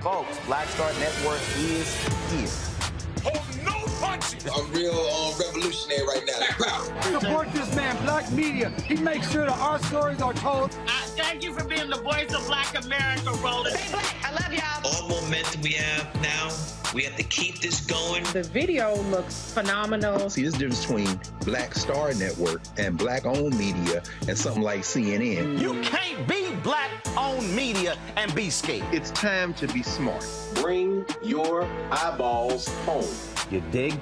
Folks, Black Star Network is here. Hold no punches. I'm real revolutionary right now. Support this man, Black Media. He makes sure that our stories are told. I Thank you for being the voice of Black America, Roland. Stay black. I love y'all. All momentum we have now, we have to keep this going. The video looks phenomenal. See, there's a difference between Black Star Network and Black-owned media and something like CNN. You can't be Black-owned media and be scared. It's time to be smart. Bring your eyeballs home. You dig?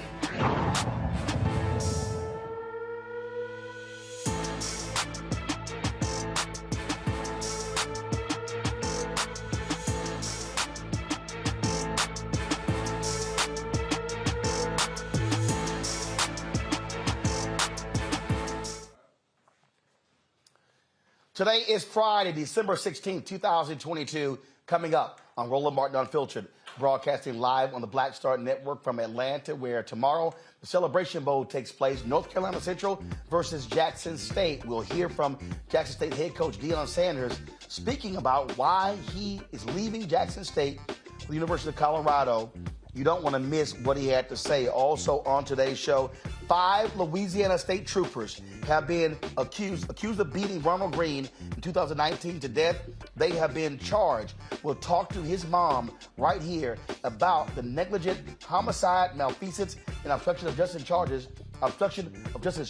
Today is Friday, December 16th, 2022. Coming up on Roland Martin Unfiltered, broadcasting live on the Black Star Network from Atlanta, where tomorrow the Celebration Bowl takes place. North Carolina Central versus Jackson State. We'll hear from Jackson State head coach Deion Sanders speaking about why he is leaving Jackson State for the University of Colorado. You don't want to miss what he had to say. Also on today's show, 5 Louisiana state troopers have been accused of beating Ronald Greene in 2019 to death. They have been charged. We'll talk to his mom right here about the negligent homicide, malfeasance, and obstruction of justice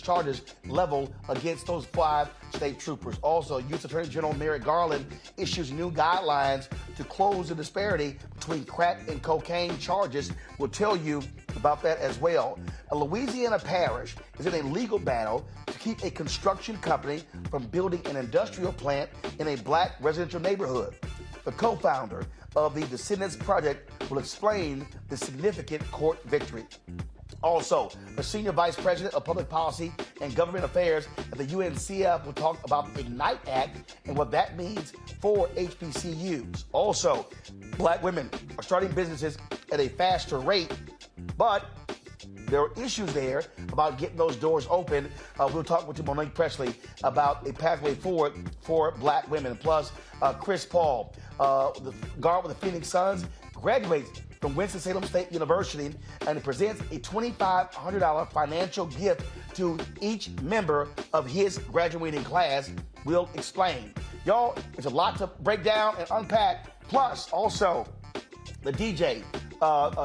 charges level against those 5 state troopers. Also, U.S. Attorney General Merrick Garland issues new guidelines to close the disparity between crack and cocaine charges. We'll tell you about that as well. A Louisiana Parish is in a legal battle to keep a construction company from building an industrial plant in a Black residential neighborhood. The co-founder of the Descendants project will explain the significant court victory. Also, the Senior Vice President of Public Policy and Government Affairs at the UNCF will talk about the IGNITE Act and what that means for HBCUs. Also, Black women are starting businesses at a faster rate, but there are issues there about getting those doors open. We'll talk with Monique Presley about a pathway forward for Black women. Plus, Chris Paul, the guard with the Phoenix Suns, graduates from Winston-Salem State University and presents a $2,500 financial gift to each member of his graduating class. We'll explain. Y'all, there's a lot to break down and unpack. Plus, also, the DJ,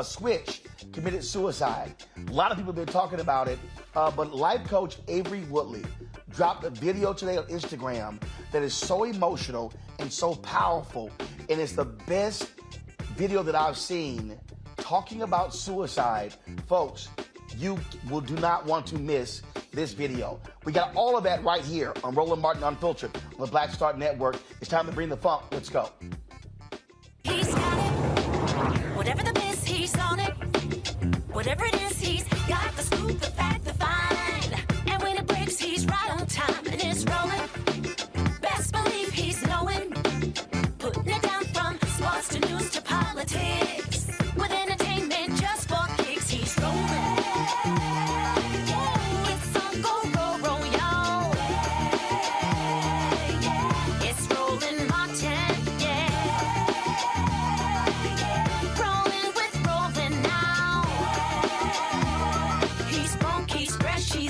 Switch, committed suicide. A lot of people have been talking about it, but life coach Avery Woodley dropped a video today on Instagram that is so emotional and so powerful, and it's the best video that I've seen talking about suicide. Folks, you do not want to miss this video. We got all of that right here on Roland Martin Unfiltered on the Black Star Network. It's time to bring the funk. Let's go. He's got it. Whatever the miss, he's on it. Whatever it is, he's got the scoop, the fact, the find. And when it breaks, he's right on time and it's rolling. Best believe he's knowing. Putting it down from sports to news to politics. With entertainment just for kicks, he's rolling. It's on Go Roll, y'all. It's Roland Martin, yeah. Rolling with Roland now. He's funky, fresh, he's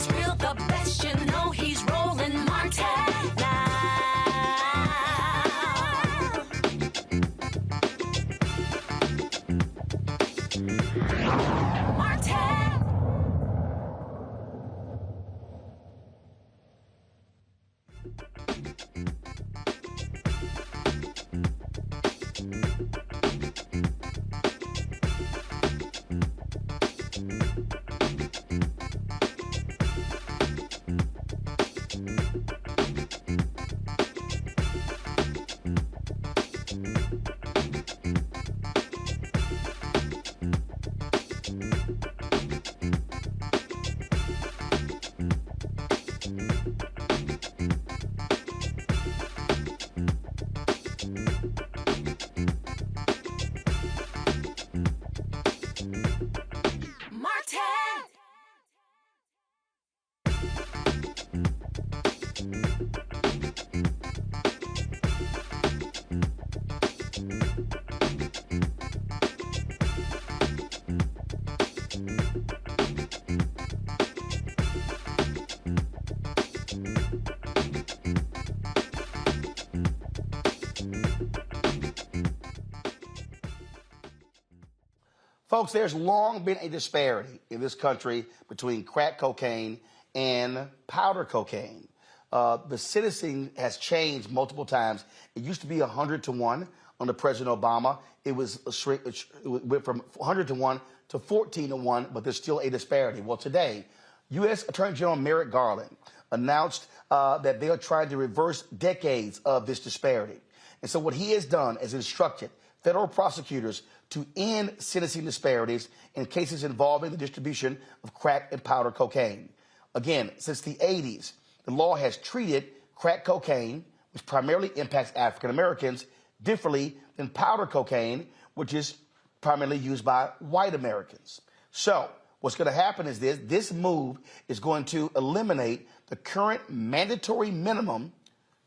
Folks, there's long been a disparity in this country between crack cocaine and powder cocaine. The sentencing has changed multiple times. It used to be 100 to 1 under President Obama. It went from 100 to 1 to 14 to 1, but there's still a disparity. Well, today, U.S. Attorney General Merrick Garland announced that they are trying to reverse decades of this disparity. And so what he has done is instructed federal prosecutors to end sentencing disparities in cases involving the distribution of crack and powder cocaine. Again, since the 80s, the law has treated crack cocaine, which primarily impacts African Americans, differently than powder cocaine, which is primarily used by white Americans. So what's going to happen is this move is going to eliminate the current mandatory minimum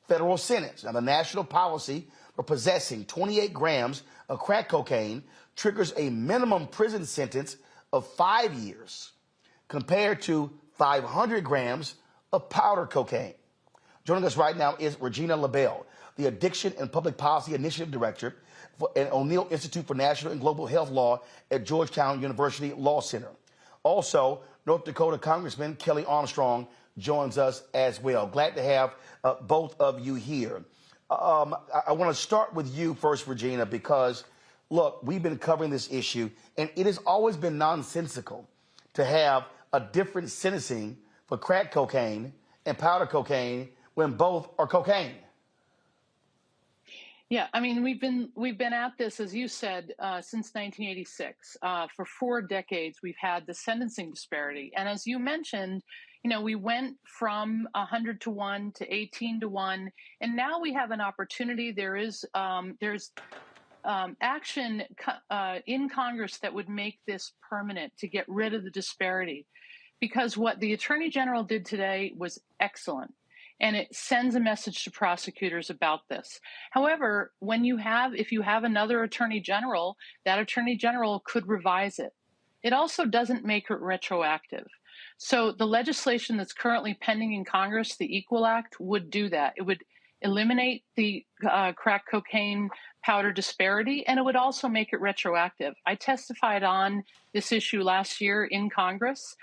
federal sentence. Now, the national policy for possessing 28 grams of crack cocaine triggers a minimum prison sentence of 5 years compared to 500 grams of powder cocaine. Joining us right now is Regina LaBelle, the Addiction and Public Policy Initiative Director for an O'Neill Institute for National and Global Health Law at Georgetown University Law Center. Also, North Dakota Congressman Kelly Armstrong joins us as well. Glad to have both of you here. I want to start with you first, Regina, because, look, we've been covering this issue, and it has always been nonsensical to have a different sentencing for crack cocaine and powder cocaine when both are cocaine. Yeah, I mean, we've been at this, as you said, since 1986. For 4 decades, we've had the sentencing disparity. And as you mentioned, you know, we went from 100 to 1 to 18 to 1, and now we have an opportunity. There's action in Congress that would make this permanent to get rid of the disparity, because what the Attorney General did today was excellent. And it sends a message to prosecutors about this. However, if you have another attorney general, that attorney general could revise it. It also doesn't make it retroactive. So the legislation that's currently pending in Congress, the Equal Act, would do that. It would eliminate the crack cocaine powder disparity, and it would also make it retroactive. I testified on this issue last year in Congress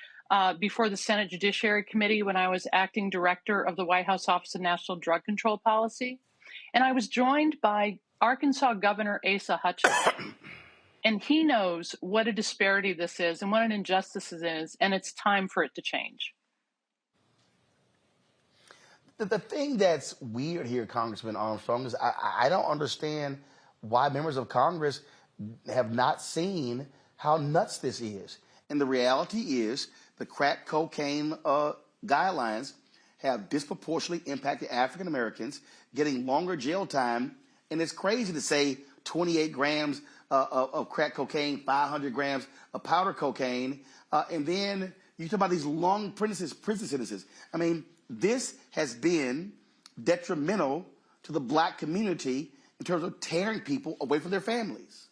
before the Senate Judiciary Committee when I was acting director of the White House Office of National Drug Control Policy. And I was joined by Arkansas Governor Asa Hutchinson. And he knows what a disparity this is and what an injustice it is, and it's time for it to change. The thing that's weird here, Congressman Armstrong, is I don't understand why members of Congress have not seen how nuts this is. And the reality is the crack cocaine guidelines have disproportionately impacted African Americans, getting longer jail time. And it's crazy to say 28 grams of crack cocaine, 500 grams of powder cocaine. And then you talk about these long prison sentences. I mean, this has been detrimental to the black community in terms of tearing people away from their families.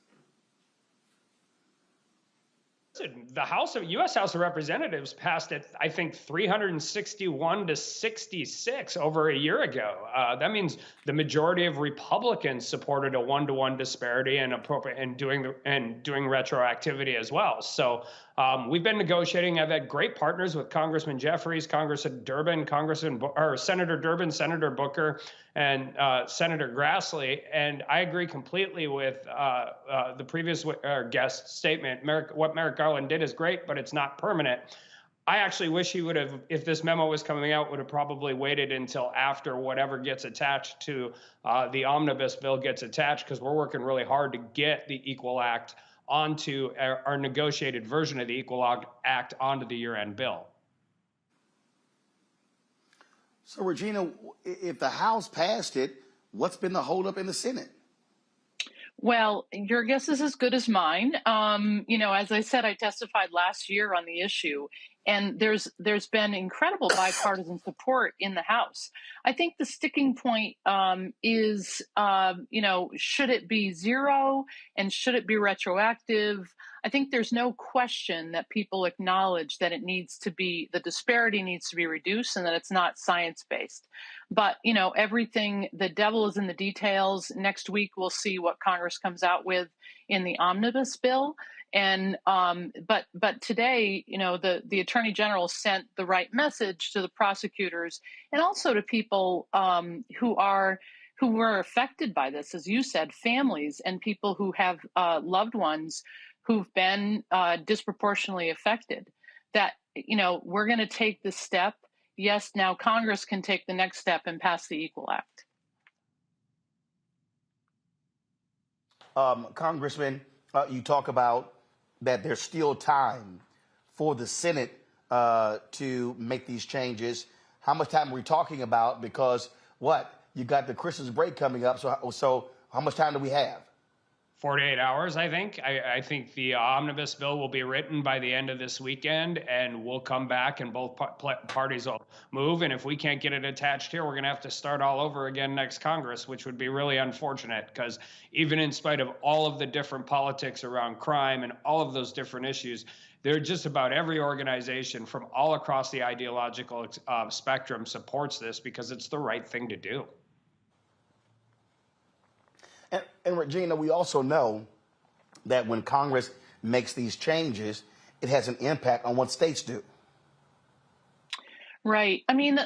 The U.S. House of Representatives passed it, I think, 361 to 66 over a year ago. That means the majority of Republicans supported a 1-to-1 disparity and doing retroactivity as well. So we've been negotiating. I've had great partners with Congressman Jeffries, Congressman Durbin, Senator Durbin, Senator Booker, and Senator Grassley. And I agree completely with the previous guest's statement. What Merrick Garland did is great, but it's not permanent. I actually wish he would have, if this memo was coming out, would have probably waited until after whatever gets attached to the omnibus bill gets attached, because we're working really hard to get the Equal Act onto our negotiated version of the Equal Act onto the year-end bill. So, Regina, if the House passed it, what's been the holdup in the Senate? Well, your guess is as good as mine. As I said, I testified last year on the issue, and there's been incredible bipartisan support in the House. I think the sticking point is, should it be 0 and should it be retroactive? I think there's no question that people acknowledge that the disparity needs to be reduced and that it's not science-based. But, the devil is in the details. Next week, we'll see what Congress comes out with in the omnibus bill. And but today, the Attorney General sent the right message to the prosecutors and also to people who were affected by this, as you said, families and people who have loved ones who've been disproportionately affected. That we're going to take this step. Yes, now Congress can take the next step and pass the Equal Act. Congressman, you talk about that there's still time for the Senate to make these changes. How much time are we talking about? Because you got the Christmas break coming up. So how much time do we have? 48 hours, I think. I think the omnibus bill will be written by the end of this weekend, and we'll come back and both parties will move. And if we can't get it attached here, we're going to have to start all over again next Congress, which would be really unfortunate, because even in spite of all of the different politics around crime and all of those different issues, there just about every organization from all across the ideological spectrum supports this because it's the right thing to do. And Regina, we also know that when Congress makes these changes, it has an impact on what states do. Right. I mean,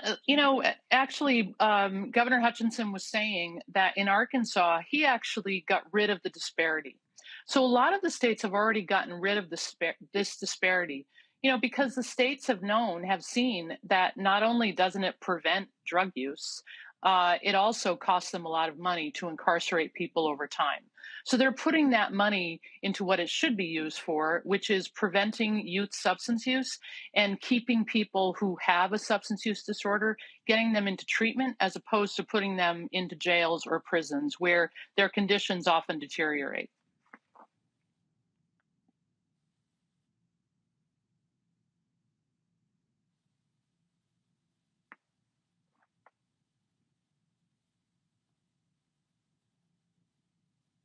actually, Governor Hutchinson was saying that in Arkansas, he actually got rid of the disparity. So a lot of the states have already gotten rid of this disparity, because the states have seen that not only doesn't it prevent drug use, it also costs them a lot of money to incarcerate people over time. So they're putting that money into what it should be used for, which is preventing youth substance use and keeping people who have a substance use disorder, getting them into treatment, as opposed to putting them into jails or prisons where their conditions often deteriorate.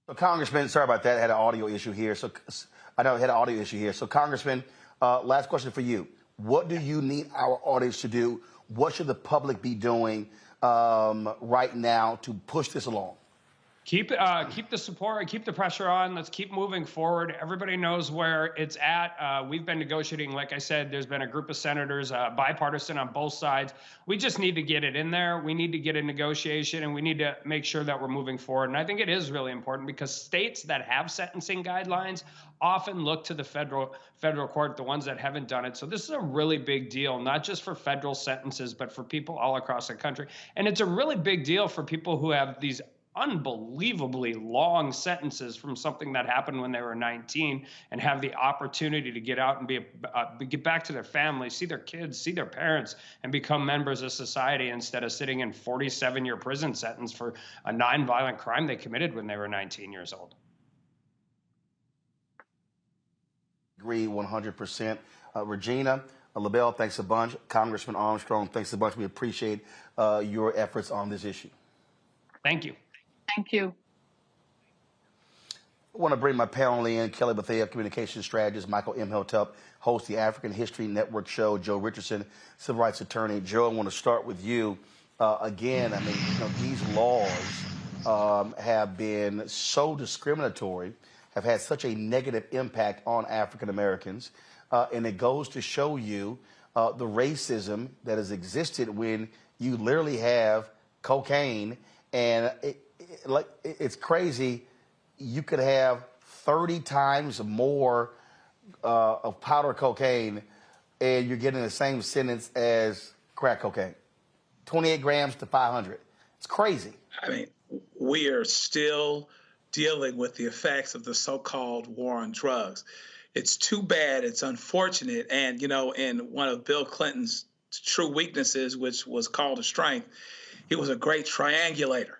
So, Congressman, sorry about that. I had an audio issue here. So, Congressman, last question for you. What do you need our audience to do? What should the public be doing right now to push this along? Keep the support, keep the pressure on. Let's keep moving forward. Everybody knows where it's at. We've been negotiating. Like I said, there's been a group of senators, bipartisan on both sides. We just need to get it in there. We need to get a negotiation, and we need to make sure that we're moving forward. And I think it is really important because states that have sentencing guidelines often look to the federal court, the ones that haven't done it. So this is a really big deal, not just for federal sentences, but for people all across the country. And it's a really big deal for people who have these unbelievably long sentences from something that happened when they were 19 and have the opportunity to get out and get back to their families, see their kids, see their parents, and become members of society instead of sitting in 47-year prison sentence for a nonviolent crime they committed when they were 19 years old. Agree 100%. Regina, LaBelle, thanks a bunch. Congressman Armstrong, thanks a bunch. We appreciate your efforts on this issue. Thank you. Thank you. I want to bring my panel in. Kelly Bethea, communications strategist. Michael M. Hilltop, host the African History Network show. Joe Richardson, civil rights attorney. Joe, I want to start with you. Again, I mean, these laws have been so discriminatory, have had such a negative impact on African Americans. And it goes to show you the racism that has existed when you literally have cocaine. And it's crazy. You could have 30 times more of powder cocaine, and you're getting the same sentence as crack cocaine. 28 grams to 500. It's crazy. I mean, we are still dealing with the effects of the so-called war on drugs. It's too bad. It's unfortunate. And, in one of Bill Clinton's true weaknesses, which was called a strength, he was a great triangulator.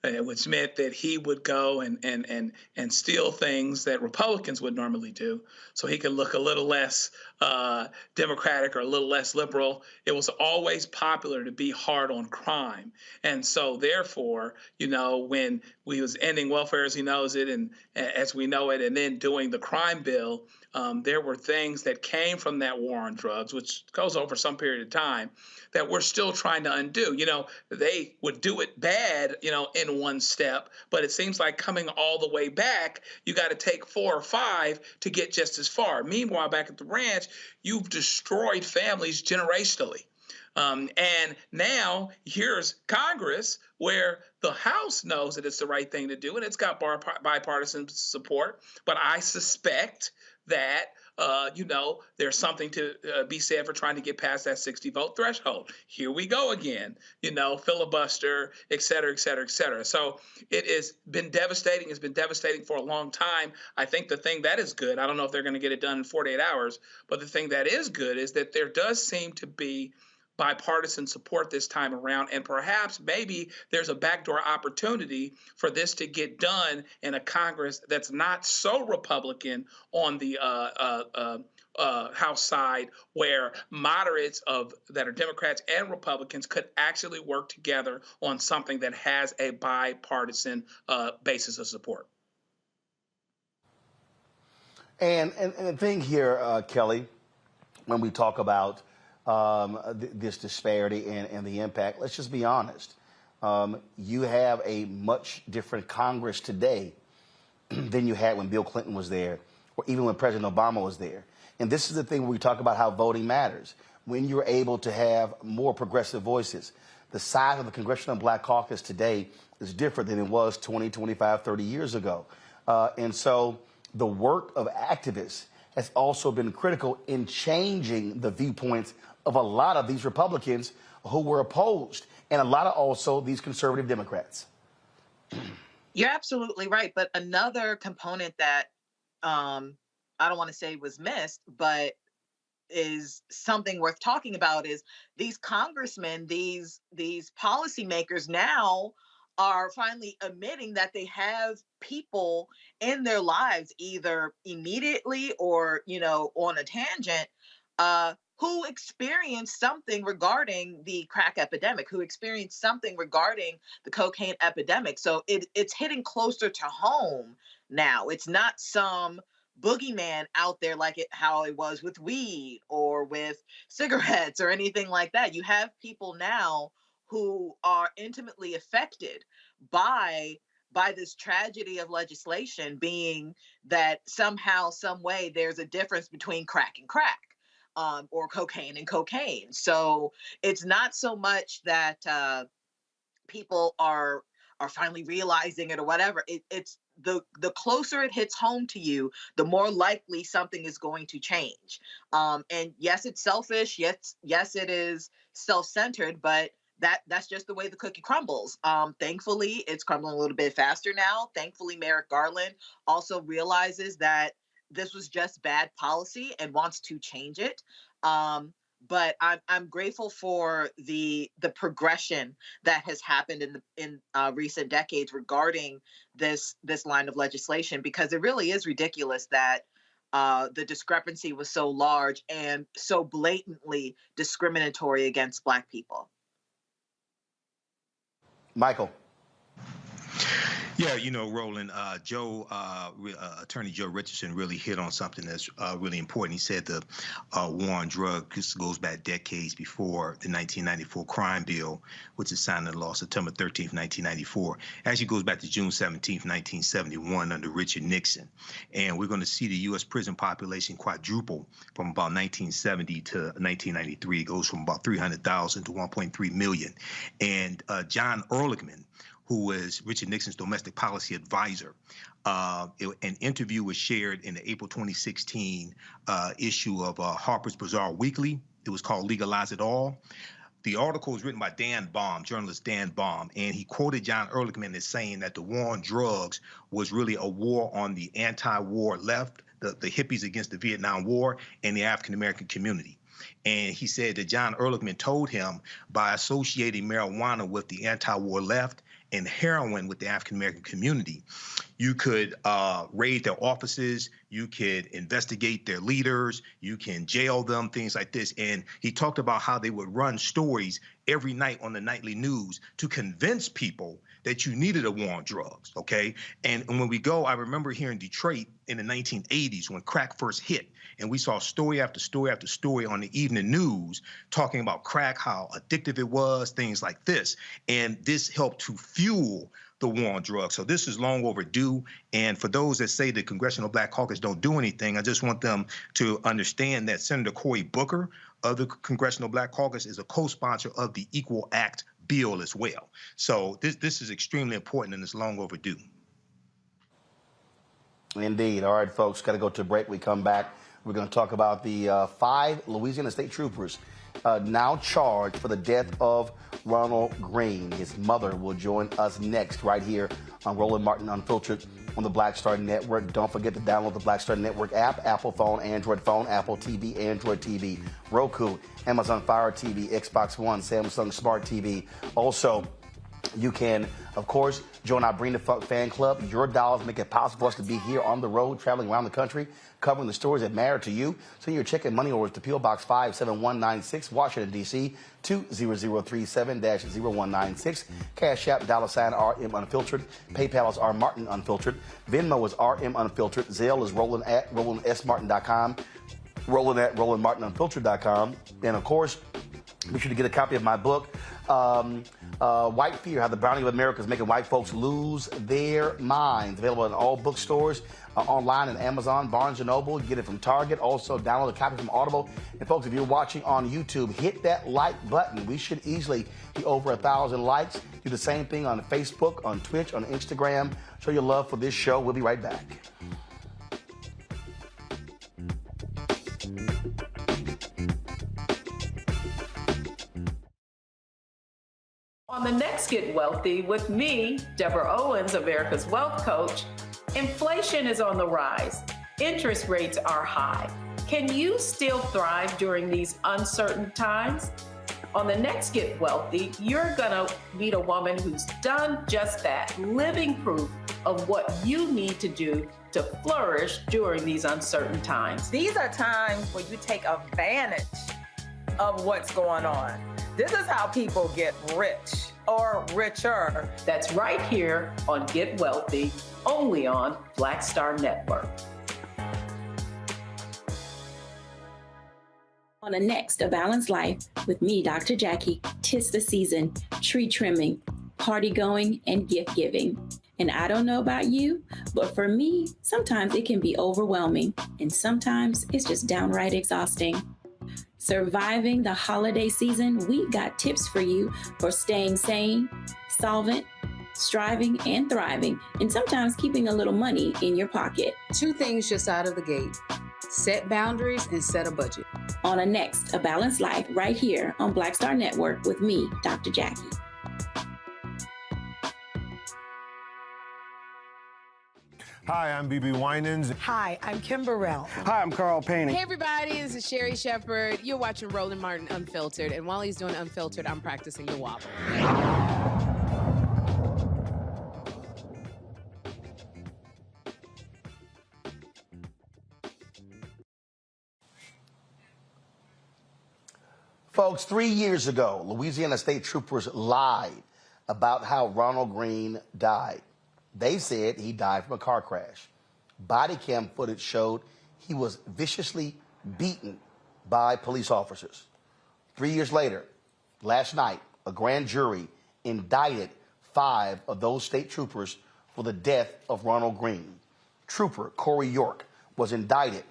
Which meant that he would go and steal things that Republicans would normally do, so he could look a little less democratic or a little less liberal. It was always popular to be hard on crime, and so therefore, when we was ending welfare as he knows it and as we know it, and then doing the crime bill, there were things that came from that war on drugs, which goes over some period of time, that we're still trying to undo. They would do it bad, in taken one step, but it seems like coming all the way back, you got to take 4 or 5 to get just as far. Meanwhile, back at the ranch, you've destroyed families generationally. And now here's Congress, where the House knows that it's the right thing to do, and it's got bipartisan support. But I suspect that, there's something to be said for trying to get past that 60-vote threshold. Here we go again, filibuster, et cetera, et cetera, et cetera. So it has been devastating. It's been devastating for a long time. I think the thing that is good, I don't know if they're going to get it done in 48 hours, but the thing that is good is that there does seem to be bipartisan support this time around, and perhaps maybe there's a backdoor opportunity for this to get done in a Congress that's not so Republican on the House side, where moderates that are Democrats and Republicans could actually work together on something that has a bipartisan basis of support. And the thing here, Kelly, when we talk about this disparity and the impact, let's just be honest. You have a much different Congress today than you had when Bill Clinton was there, or even when President Obama was there. And this is the thing where we talk about how voting matters. When you're able to have more progressive voices, the size of the Congressional Black Caucus today is different than it was 20, 25, 30 years ago. And so the work of activists has also been critical in changing the viewpoints of a lot of these Republicans who were opposed, and a lot of also these conservative Democrats. You're absolutely right. But another component that I don't want to say was missed, but is something worth talking about, is these congressmen, these policymakers now are finally admitting that they have people in their lives, either immediately or, on a tangent, who experienced something regarding the crack epidemic, who experienced something regarding the cocaine epidemic. So it's hitting closer to home now. It's not some boogeyman out there like how it was with weed or with cigarettes or anything like that. You have people now who are intimately affected by this tragedy of legislation, being that somehow, some way, there's a difference between crack and crack. Or cocaine and cocaine. So it's not so much that people are finally realizing it or whatever. It's the closer it hits home to you, the more likely something is going to change. And yes, it's selfish. Yes, it is self-centered, but that's just the way the cookie crumbles. Thankfully, it's crumbling a little bit faster now. Thankfully, Merrick Garland also realizes that this was just bad policy and wants to change it. But I'm grateful for the progression that has happened in recent decades regarding this line of legislation, because it really is ridiculous that the discrepancy was so large and so blatantly discriminatory against Black people. Michael. Yeah, Roland, Attorney Joe Richardson really hit on something that's really important. He said the war on drugs goes back decades before the 1994 crime bill, which is signed into law September 13th, 1994. Actually goes back to June 17th, 1971 under Richard Nixon. And we're going to see the U.S. prison population quadruple from about 1970 to 1993. It goes from about 300,000 to 1.3 million. And John Ehrlichman, who was Richard Nixon's domestic policy advisor. An interview was shared in the April 2016 issue of Harper's Bazaar Weekly. It was called Legalize It All. The article was written by Dan Baum, journalist Dan Baum, and he quoted John Ehrlichman as saying that the war on drugs was really a war on the anti-war left, the hippies against the Vietnam War, and the African-American community. And he said that John Ehrlichman told him, by associating marijuana with the anti-war left and heroin with the African-American community, you could raid their offices, you could investigate their leaders, you can jail them, things like this. And he talked about how they would run stories every night on the nightly news to convince people that you needed a war on drugs, okay? And when we go, I remember here in Detroit in the 1980s when crack first hit, and we saw story after story after story on the evening news talking about crack, how addictive it was, things like this. And this helped to fuel the war on drugs. So this is long overdue. And for those that say the Congressional Black Caucus don't do anything, I just want them to understand that Senator Cory Booker of the Congressional Black Caucus is a co-sponsor of the Equal Act bill as well. So this is extremely important and it's long overdue. Indeed. All right, folks, got to go to a break. We come back. We're going to talk about the 5 Louisiana state troopers now charged for the death of Ronald Greene. His mother will join us next right here on Roland Martin Unfiltered on the Black Star Network. Don't forget to download the Black Star Network app, Apple phone, Apple TV, Android TV, Roku, Amazon Fire TV, Xbox One, Samsung Smart TV. Also, you can, of course, join our Bring the Funk fan club. Your dollars make it possible for us to be here on the road, traveling around the country, covering the stories that matter to you. Send your check and money orders to P.O. Box 57196, Washington, D.C., 20037-0196. Cash App, $RM Unfiltered. PayPal is R Martin Unfiltered. Venmo is RM Unfiltered. Zelle is RolandSMartin.com. Roland at RolandMartinUnfiltered.com. And, of course, be sure to get a copy of my book, White Fear, How the Browning of America is Making White Folks Lose Their Minds. Available in all bookstores, online at Amazon, Barnes & Noble. You get it from Target. Also, download a copy from Audible. And, folks, if you're watching on YouTube, hit that like button. We should easily be over 1,000 likes. Do the same thing on Facebook, on Twitch, on Instagram. Show your love for this show. We'll be right back. On the next Get Wealthy with me, Deborah Owens, America's Wealth Coach, inflation is on the rise. Interest rates are high. Can you still thrive during these uncertain times? On the next Get Wealthy, you're gonna meet a woman who's done just that, living proof of what you need to do to flourish during these uncertain times. These are times where you take advantage of what's going on. This is how people get rich or richer. That's right here on Get Wealthy, only on Black Star Network. On the next A Balanced Life with me, Dr. Jackie, 'tis the season, tree trimming, party going, and gift giving. And I don't know about you, but for me, sometimes it can be overwhelming, and sometimes it's just downright exhausting. Surviving the holiday season, we got tips for you for staying sane, solvent, striving, and thriving, and sometimes keeping a little money in your pocket. 2 things just out of the gate: set boundaries and set a budget. On a next A Balanced Life right here on Black Star Network with me, Dr. Jackie. Hi, I'm BB Winans. Hi, I'm Kim Burrell. Hi, I'm Carl Payne. Hey, everybody, this is Sherry Shepherd. You're watching Roland Martin Unfiltered, and while he's doing Unfiltered, I'm practicing the wobble. Folks, 3 years ago, Louisiana state troopers lied about how Ronald Greene died. They said he died from a car crash. Body cam footage showed he was viciously beaten by police officers. 3 years later, last night, a grand jury indicted 5 of those state troopers for the death of Ronald Greene. Trooper Corey York was indicted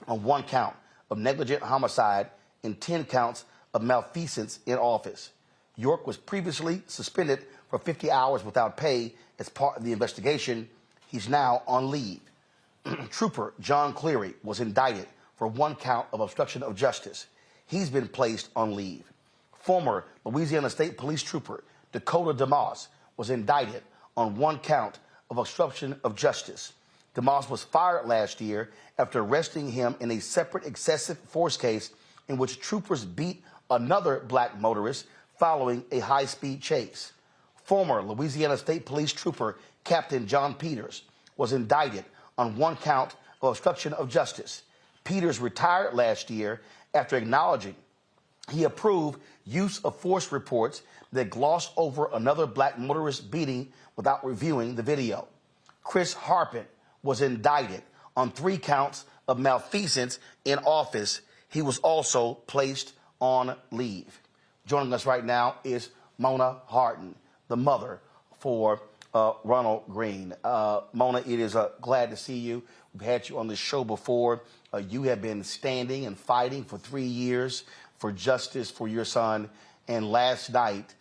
on 1 count of negligent homicide and 10 counts of malfeasance in office. York was previously suspended for 50 hours without pay as part of the investigation. He's now on leave. Trooper John Cleary was indicted for 1 count of obstruction of justice. He's been placed on leave. Former Louisiana State Police Trooper Dakota DeMoss was indicted on 1 count of obstruction of justice. DeMoss was fired last year after arresting him in a separate excessive force case in which troopers beat another black motorist following a high-speed chase. Former Louisiana State Police Trooper Captain John Peters was indicted on 1 count of obstruction of justice. Peters retired last year after acknowledging he approved use of force reports that glossed over another black motorist beating without reviewing the video. Chris Harpin was indicted on 3 counts of malfeasance in office. He was also placed on leave. Joining us right now is Mona Harden, the mother for Ronald Greene. Mona, it is glad to see you. We've had you on the show before. You have been standing and fighting for 3 years for justice for your son. And last night,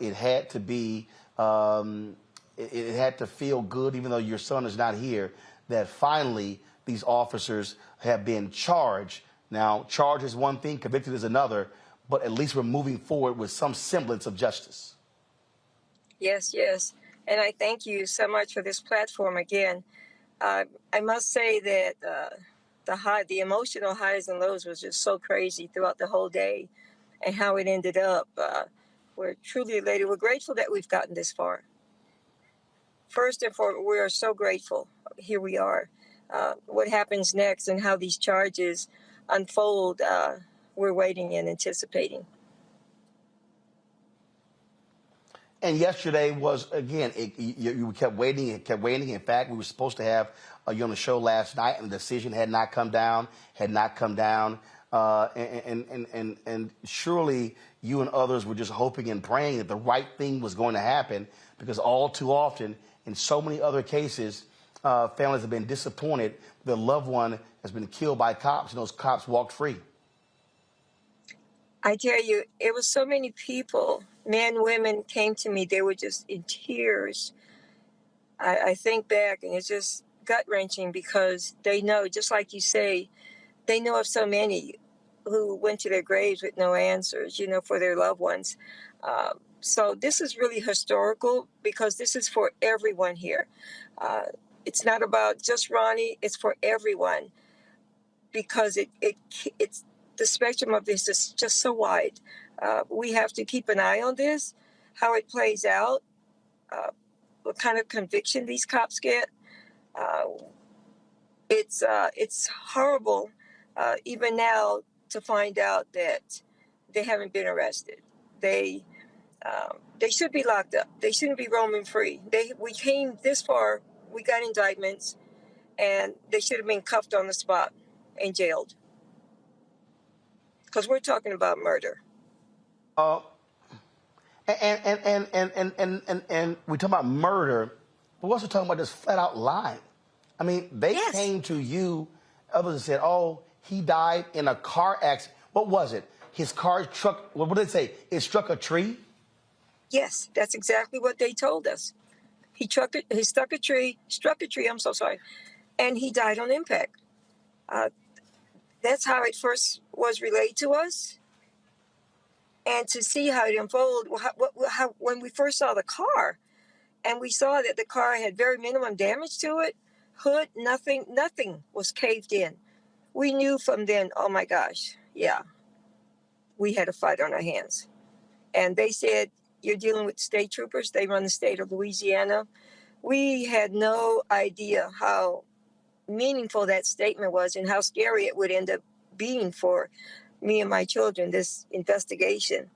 it had to be, it had to feel good, even though your son is not here, that finally these officers have been charged. Now, charged is one thing, convicted is another, but at least we're moving forward with some semblance of justice. Yes, yes. And I thank you so much for this platform again. I must say that the emotional highs and lows was just so crazy throughout the whole day, and how it ended up. We're truly elated. We're grateful that we've gotten this far. First and foremost, we are so grateful. Here we are. What happens next and how these charges unfold, we're waiting and anticipating. And yesterday was, again, you kept waiting and kept waiting. In fact, we were supposed to have you on the show last night, and the decision had not come down. And surely you and others were just hoping and praying that the right thing was going to happen, because all too often, in so many other cases, families have been disappointed. Their loved one has been killed by cops, and those cops walked free. I tell you, it was so many people, men, women, came to me. They were just in tears. I think back, and it's just gut-wrenching, because they know, just like you say, they know of so many who went to their graves with no answers, for their loved ones. So this is really historical, because this is for everyone here. It's not about just Ronnie, it's for everyone, because it's the spectrum of this is just so wide. We have to keep an eye on this, how it plays out, what kind of conviction these cops get. It's horrible, even now, to find out that they haven't been arrested. They should be locked up. They shouldn't be roaming free. We came this far, we got indictments, and they should have been cuffed on the spot and jailed. Because we're talking about murder. And we talk about murder, but we're also talking about just flat out lying. I mean, they came to you, others and said, "Oh, he died in a car accident." What was it? His car struck, what did they say? It struck a tree? Yes, that's exactly what they told us. He struck a tree, I'm so sorry, and he died on impact. That's how it first was relayed to us. And to see how it unfolded, when we first saw the car, and we saw that the car had very minimum damage to it, hood, nothing was caved in. We knew from then, oh my gosh, yeah, we had a fight on our hands. And they said, you're dealing with state troopers. They run the state of Louisiana. We had no idea how meaningful that statement was and how scary it would end up being for me and my children, this investigation.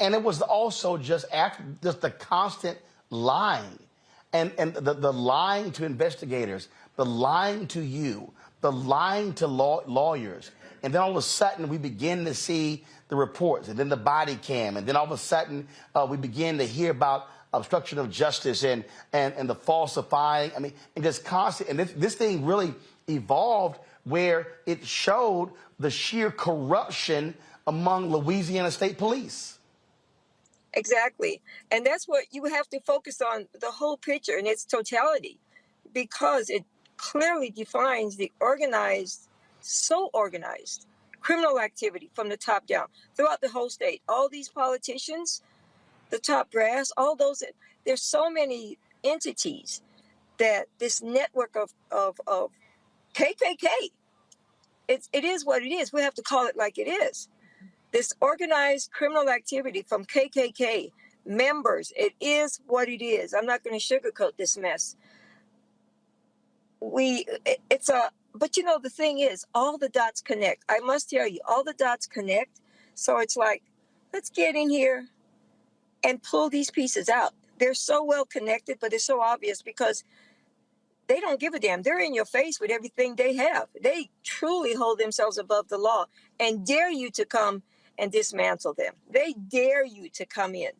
And it was also just the constant lying and the lying to investigators, the lying to you, the lying to lawyers. And then all of a sudden we begin to see the reports, and then the body cam, and then all of a sudden we begin to hear about obstruction of justice and the falsifying. I mean, and just constant. And this thing really evolved where it showed the sheer corruption among Louisiana State Police. Exactly. And that's what you have to focus on, the whole picture in its totality, because it clearly defines the so organized criminal activity from the top down throughout the whole state. All these politicians, the top brass, all those, there's so many entities that this network of KKK, it is what it is. We have to call it like it is. This organized criminal activity from KKK members, it is what it is. I'm not going to sugarcoat this mess. But the thing is, all the dots connect. I must tell you, all the dots connect. So it's like, let's get in here and pull these pieces out. They're so well connected, but it's so obvious because they don't give a damn. They're in your face with everything they have. They truly hold themselves above the law and dare you to come and dismantle them. They dare you to come in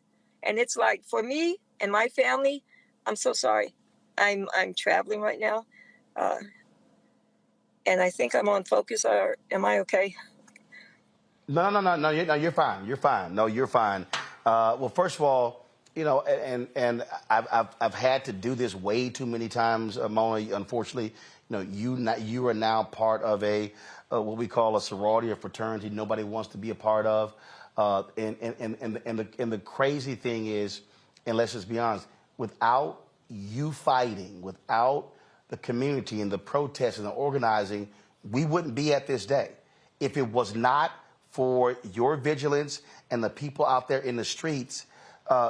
And it's like, for me and my family, I'm so sorry. I'm traveling right now. And I think I'm on focus. Or am I okay? No, you're fine. You're fine. No, you're fine. Well, first of all, you know, and I've had to do this way too many times, Mona. Unfortunately, you know, you are now part of a what we call a sorority or fraternity nobody wants to be a part of. And the crazy thing is, and let's just be honest, without you fighting, without the community and the protests and the organizing, we wouldn't be at this day. If it was not for your vigilance and the people out there in the streets,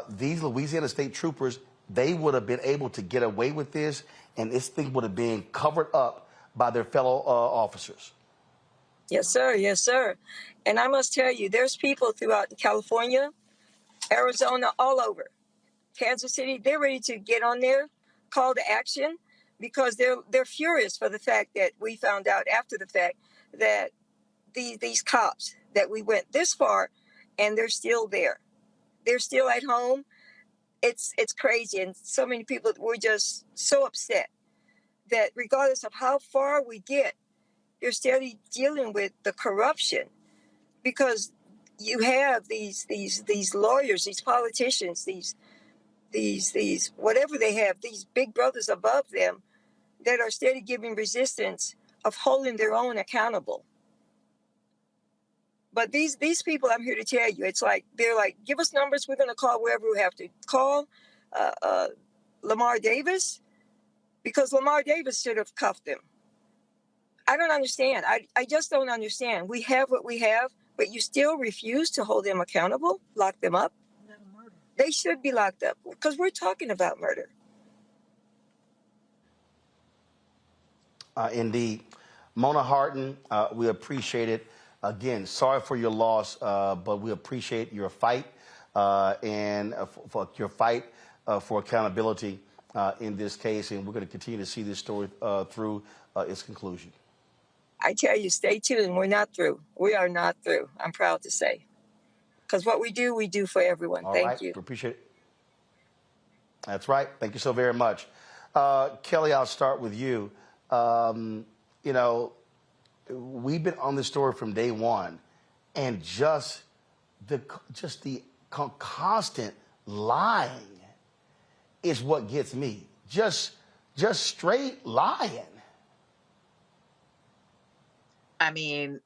these Louisiana State Troopers, they would have been able to get away with this, and this thing would have been covered up by their fellow officers. Yes, sir. Yes, sir. And I must tell you, there's people throughout California, Arizona, all over. Kansas City, they're ready to get on there, call to action, because they're furious for the fact that we found out after the fact that these cops, that we went this far and they're still there. They're still at home. It's crazy. And so many people were just so upset that regardless of how far we get, you're still dealing with the corruption, because you have these lawyers, these politicians, these whatever they have, these big brothers above them that are steady giving resistance of holding their own accountable. But these people, I'm here to tell you, it's like, they're like, give us numbers, we're going to call wherever we have to call. Lamar Davis, because Lamar Davis should have cuffed him. I don't understand. I just don't understand. We have what we have, but you still refuse to hold them accountable, lock them up. They should be locked up, because we're talking about murder. Indeed. Mona Harton, we appreciate it. Again, sorry for your loss, but we appreciate your fight and for your fight for accountability in this case, and we're going to continue to see this story through its conclusion. I tell you, stay tuned. We're not through. We are not through. I'm proud to say. Because what we do for everyone. All Thank right. you. We appreciate it. That's right. Thank you so very much. Kelly, I'll start with you. You know, we've been on this story from day one, and just the constant lying is what gets me. Just straight lying. I mean,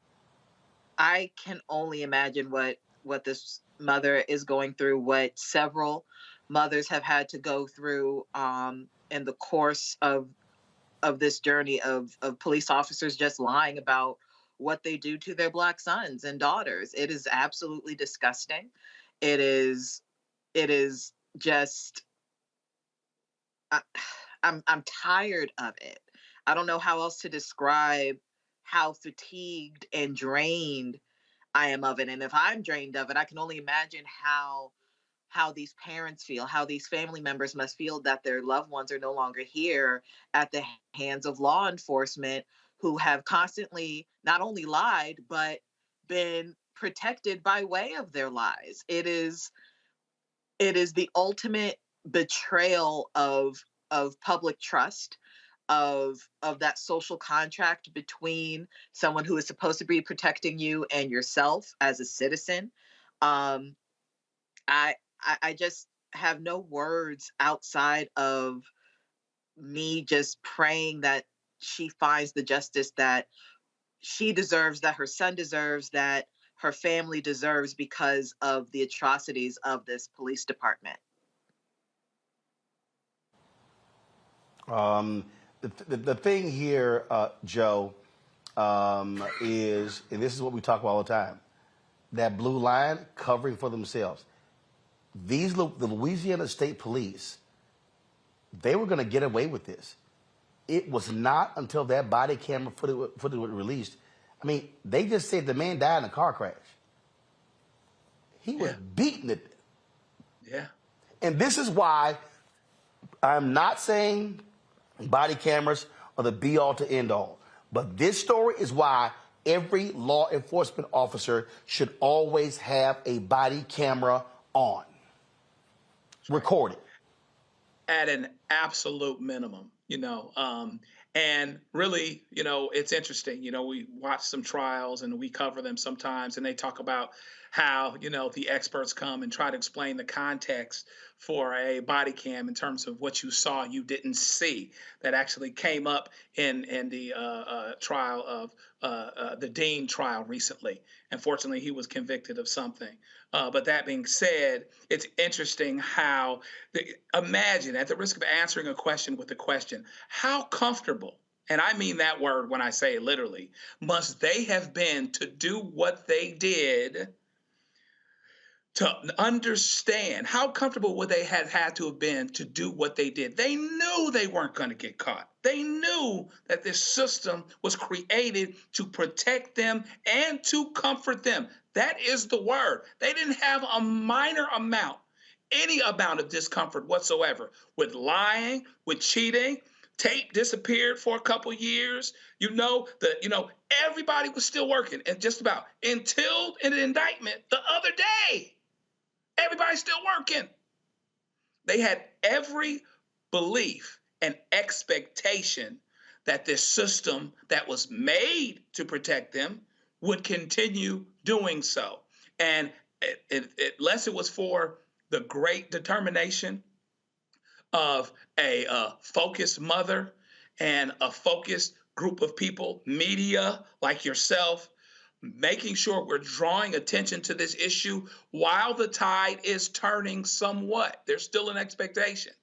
I can only imagine what this mother is going through, what several mothers have had to go through in the course of this journey of police officers just lying about what they do to their Black sons and daughters. It is absolutely disgusting. It is just, I'm tired of it. I don't know how else to describe how fatigued and drained I am of it. And if I'm drained of it, I can only imagine how these parents feel, how these family members must feel that their loved ones are no longer here at the hands of law enforcement, who have constantly not only lied, but been protected by way of their lies. It is the ultimate betrayal of public trust, of that social contract between someone who is supposed to be protecting you and yourself as a citizen. I just have no words outside of me just praying that she finds the justice that she deserves, that her son deserves, that her family deserves, because of the atrocities of this police department. The thing here, Joe, is, and this is what we talk about all the time, that blue line covering for themselves. The Louisiana State Police, they were going to get away with this. It was not until that body camera footage was released. I mean, they just said the man died in a car crash. He was beaten to death. Yeah. And this is why I'm not saying body cameras are the be-all to end-all. But this story is why every law enforcement officer should always have a body camera on. recorded at an absolute minimum, and really, it's interesting. We watch some trials and we cover them sometimes, and they talk about how, the experts come and try to explain the context for a body cam in terms of what you saw you didn't see. That actually came up in the trial of the Dean trial recently. Unfortunately, he was convicted of something. But that being said, it's interesting how, imagine, at the risk of answering a question with a question, how comfortable, and I mean that word when I say it literally, must they have been to do what they did, to understand how comfortable would they have had to have been to do what they did? They knew they weren't going to get caught. They knew that this system was created to protect them and to comfort them. That is the word. They didn't have a minor amount, any amount of discomfort whatsoever with lying, with cheating. Tape disappeared for a couple years. Everybody was still working, and just about until an indictment the other day. Everybody's still working. They had every belief and expectation that this system that was made to protect them would continue doing so. And unless it was for the great determination of a focused mother and a focused group of people, media like yourself, making sure we're drawing attention to this issue while the tide is turning somewhat. There's still an expectation,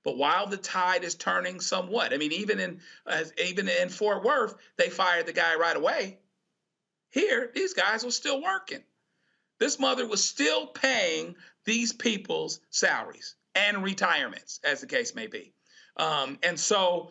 but while the tide is turning somewhat, I mean, even in Fort Worth, they fired the guy right away. Here, these guys were still working. This mother was still paying these people's salaries and retirements, as the case may be. And so,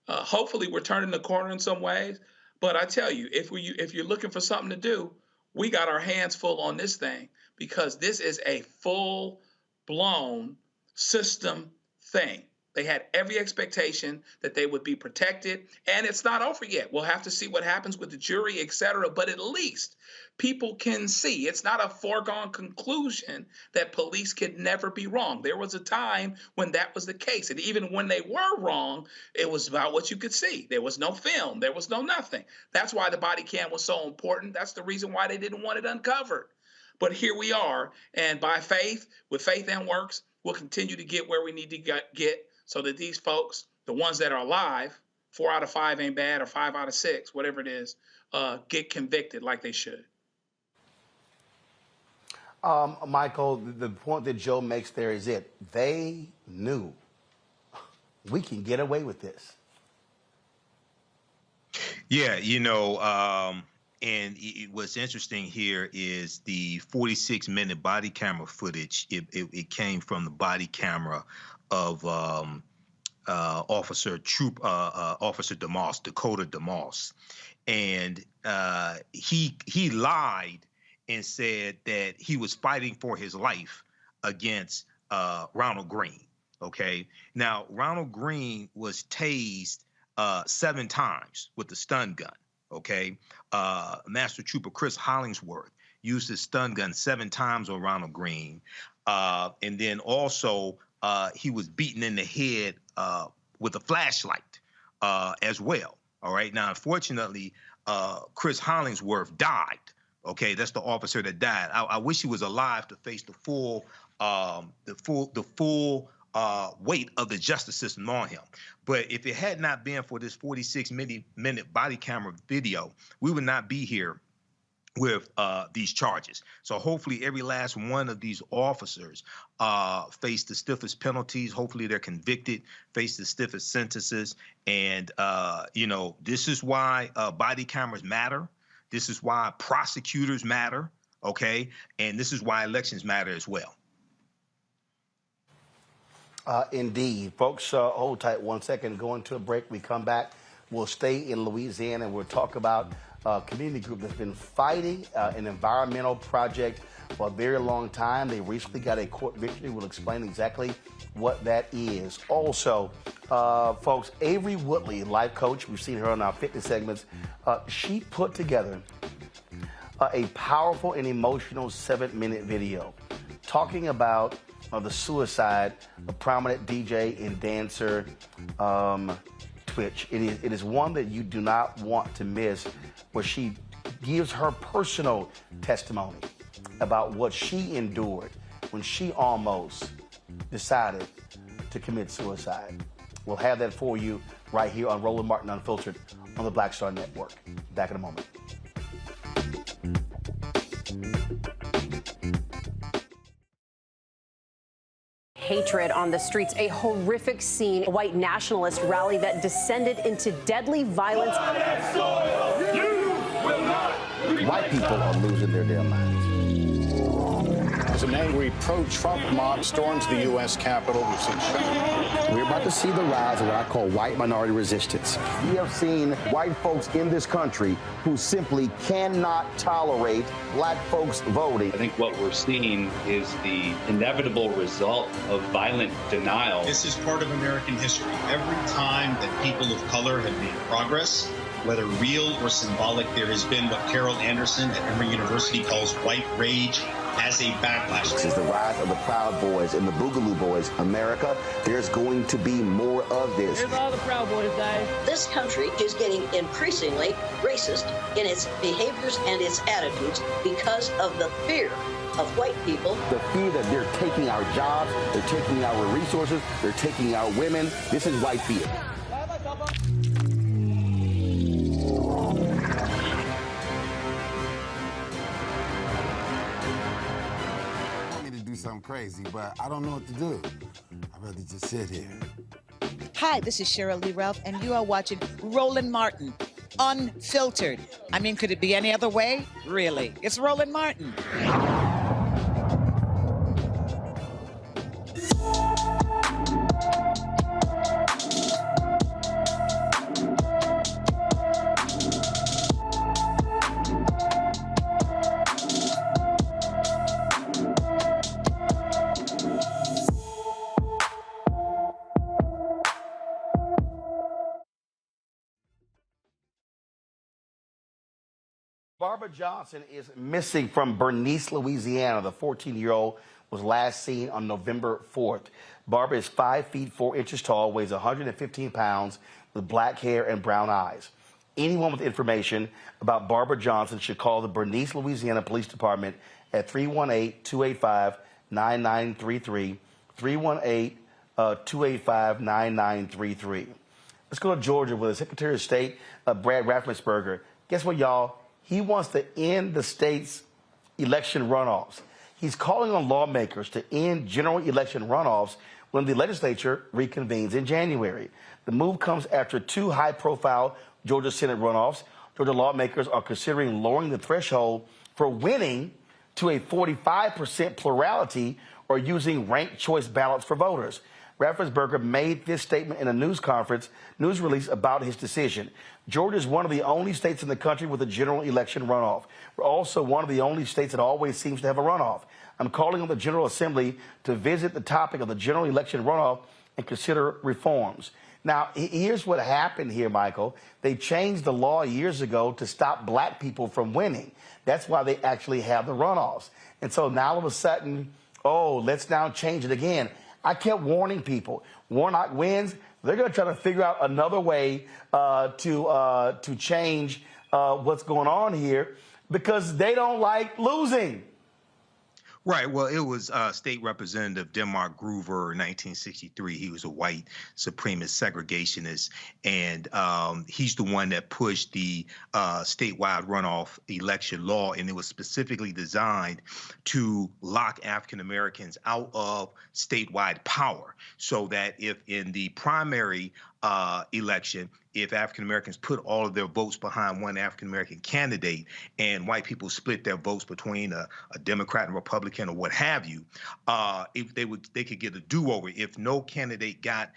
hopefully we're turning the corner in some ways. But I tell you, if you're looking for something to do, we got our hands full on this thing, because this is a full-blown system thing. They had every expectation that they would be protected, and it's not over yet. We'll have to see what happens with the jury, et cetera, but at least people can see. It's not a foregone conclusion that police could never be wrong. There was a time when that was the case, and even when they were wrong, it was about what you could see. There was no film. There was no nothing. That's why the body cam was so important. That's the reason why they didn't want it uncovered. But here we are, and by faith, with faith and works, we'll continue to get where we need to get, so that these folks, the ones that are alive, 4 out of 5 ain't bad, or 5 out of 6, whatever it is, get convicted like they should. Michael, the point that Joe makes there is it. They knew we can get away with this. Yeah, and what's interesting here is the 46-minute body camera footage. It came from the body camera of Officer DeMoss, Dakota DeMoss, and he lied and said that he was fighting for his life against Ronald Greene. Okay, now Ronald Greene was tased 7 times with the stun gun. Okay, Master Trooper Chris Hollingsworth used his stun gun 7 times on Ronald Greene, and then also he was beaten in the head with a flashlight as well. All right. Now, unfortunately, Chris Hollingsworth died. Okay, that's the officer that died. I wish he was alive to face the full weight of the justice system on him. But if it had not been for this 46-minute body camera video, we would not be here with these charges. So hopefully every last one of these officers face the stiffest penalties. Hopefully they're convicted, face the stiffest sentences. And, this is why body cameras matter. This is why prosecutors matter, okay? And this is why elections matter as well. Indeed. Folks, hold tight 1 second. Go into a break. We come back. We'll stay in Louisiana, and we'll talk about a community group that's been fighting an environmental project for a very long time. They recently got a court victory. We'll explain exactly what that is. Also, folks, Avery Woodley, life coach, we've seen her on our fitness segments. She put together a powerful and emotional 7-minute video talking about of the suicide of prominent DJ and dancer Twitch. It is one that you do not want to miss, where she gives her personal testimony about what she endured when she almost decided to commit suicide. We'll have that for you right here on Roland Martin Unfiltered on the Black Star Network. Back in a moment. Hatred on the streets, a horrific scene, a white nationalist rally that descended into deadly violence. White people are losing their damn minds. As an angry pro-Trump mob storms the U.S. Capitol, we've seen shooting. We're about to see the rise of what I call white minority resistance. We have seen white folks in this country who simply cannot tolerate black folks voting. I think what we're seeing is the inevitable result of violent denial. This is part of American history. Every time that people of color have made progress, whether real or symbolic, there has been what Carol Anderson at Emory University calls white rage as a backlash. This is the rise of the Proud Boys and the Boogaloo Boys. America, there's going to be more of this. Here's all the Proud Boys, guys. This country is getting increasingly racist in its behaviors and its attitudes because of the fear of white people. The fear that they're taking our jobs, they're taking our resources, they're taking our women. This is white fear. Something crazy, but I don't know what to do. I'd rather just sit here. Hi, this is Cheryl Lee Ralph, and you are watching Roland Martin, Unfiltered. I mean, could it be any other way? Really? It's Roland Martin. Barbara Johnson is missing from Bernice, Louisiana. The 14-year-old was last seen on November 4th. Barbara is 5 feet 4 inches tall, weighs 115 pounds, with black hair and brown eyes. Anyone with information about Barbara Johnson should call the Bernice, Louisiana Police Department at 318-285-9933, 318-285-9933. Let's go to Georgia with the Secretary of State, Brad Raffensperger. Guess what, y'all? He wants to end the state's election runoffs. He's calling on lawmakers to end general election runoffs when the legislature reconvenes in January. The move comes after 2 high-profile Georgia Senate runoffs. Georgia lawmakers are considering lowering the threshold for winning to a 45% plurality or using ranked choice ballots for voters. Raffensperger made this statement in a news release about his decision. Georgia is one of the only states in the country with a general election runoff. We're also one of the only states that always seems to have a runoff. I'm calling on the General Assembly to visit the topic of the general election runoff and consider reforms. Now, here's what happened here, Michael. They changed the law years ago to stop black people from winning. That's why they actually have the runoffs. And so now all of a sudden, let's now change it again. I kept warning people. Warnock wins. They're going to try to figure out another way to change what's going on here because they don't like losing. Right. Well, it was State Representative Denmark Groover in 1963. He was a white supremacist segregationist, and he's the one that pushed the statewide runoff election law, and it was specifically designed to lock African Americans out of statewide power so that if in the primary election, if African Americans put all of their votes behind one African American candidate and white people split their votes between a Democrat and Republican or what have you, if they could get a do-over. If no candidate got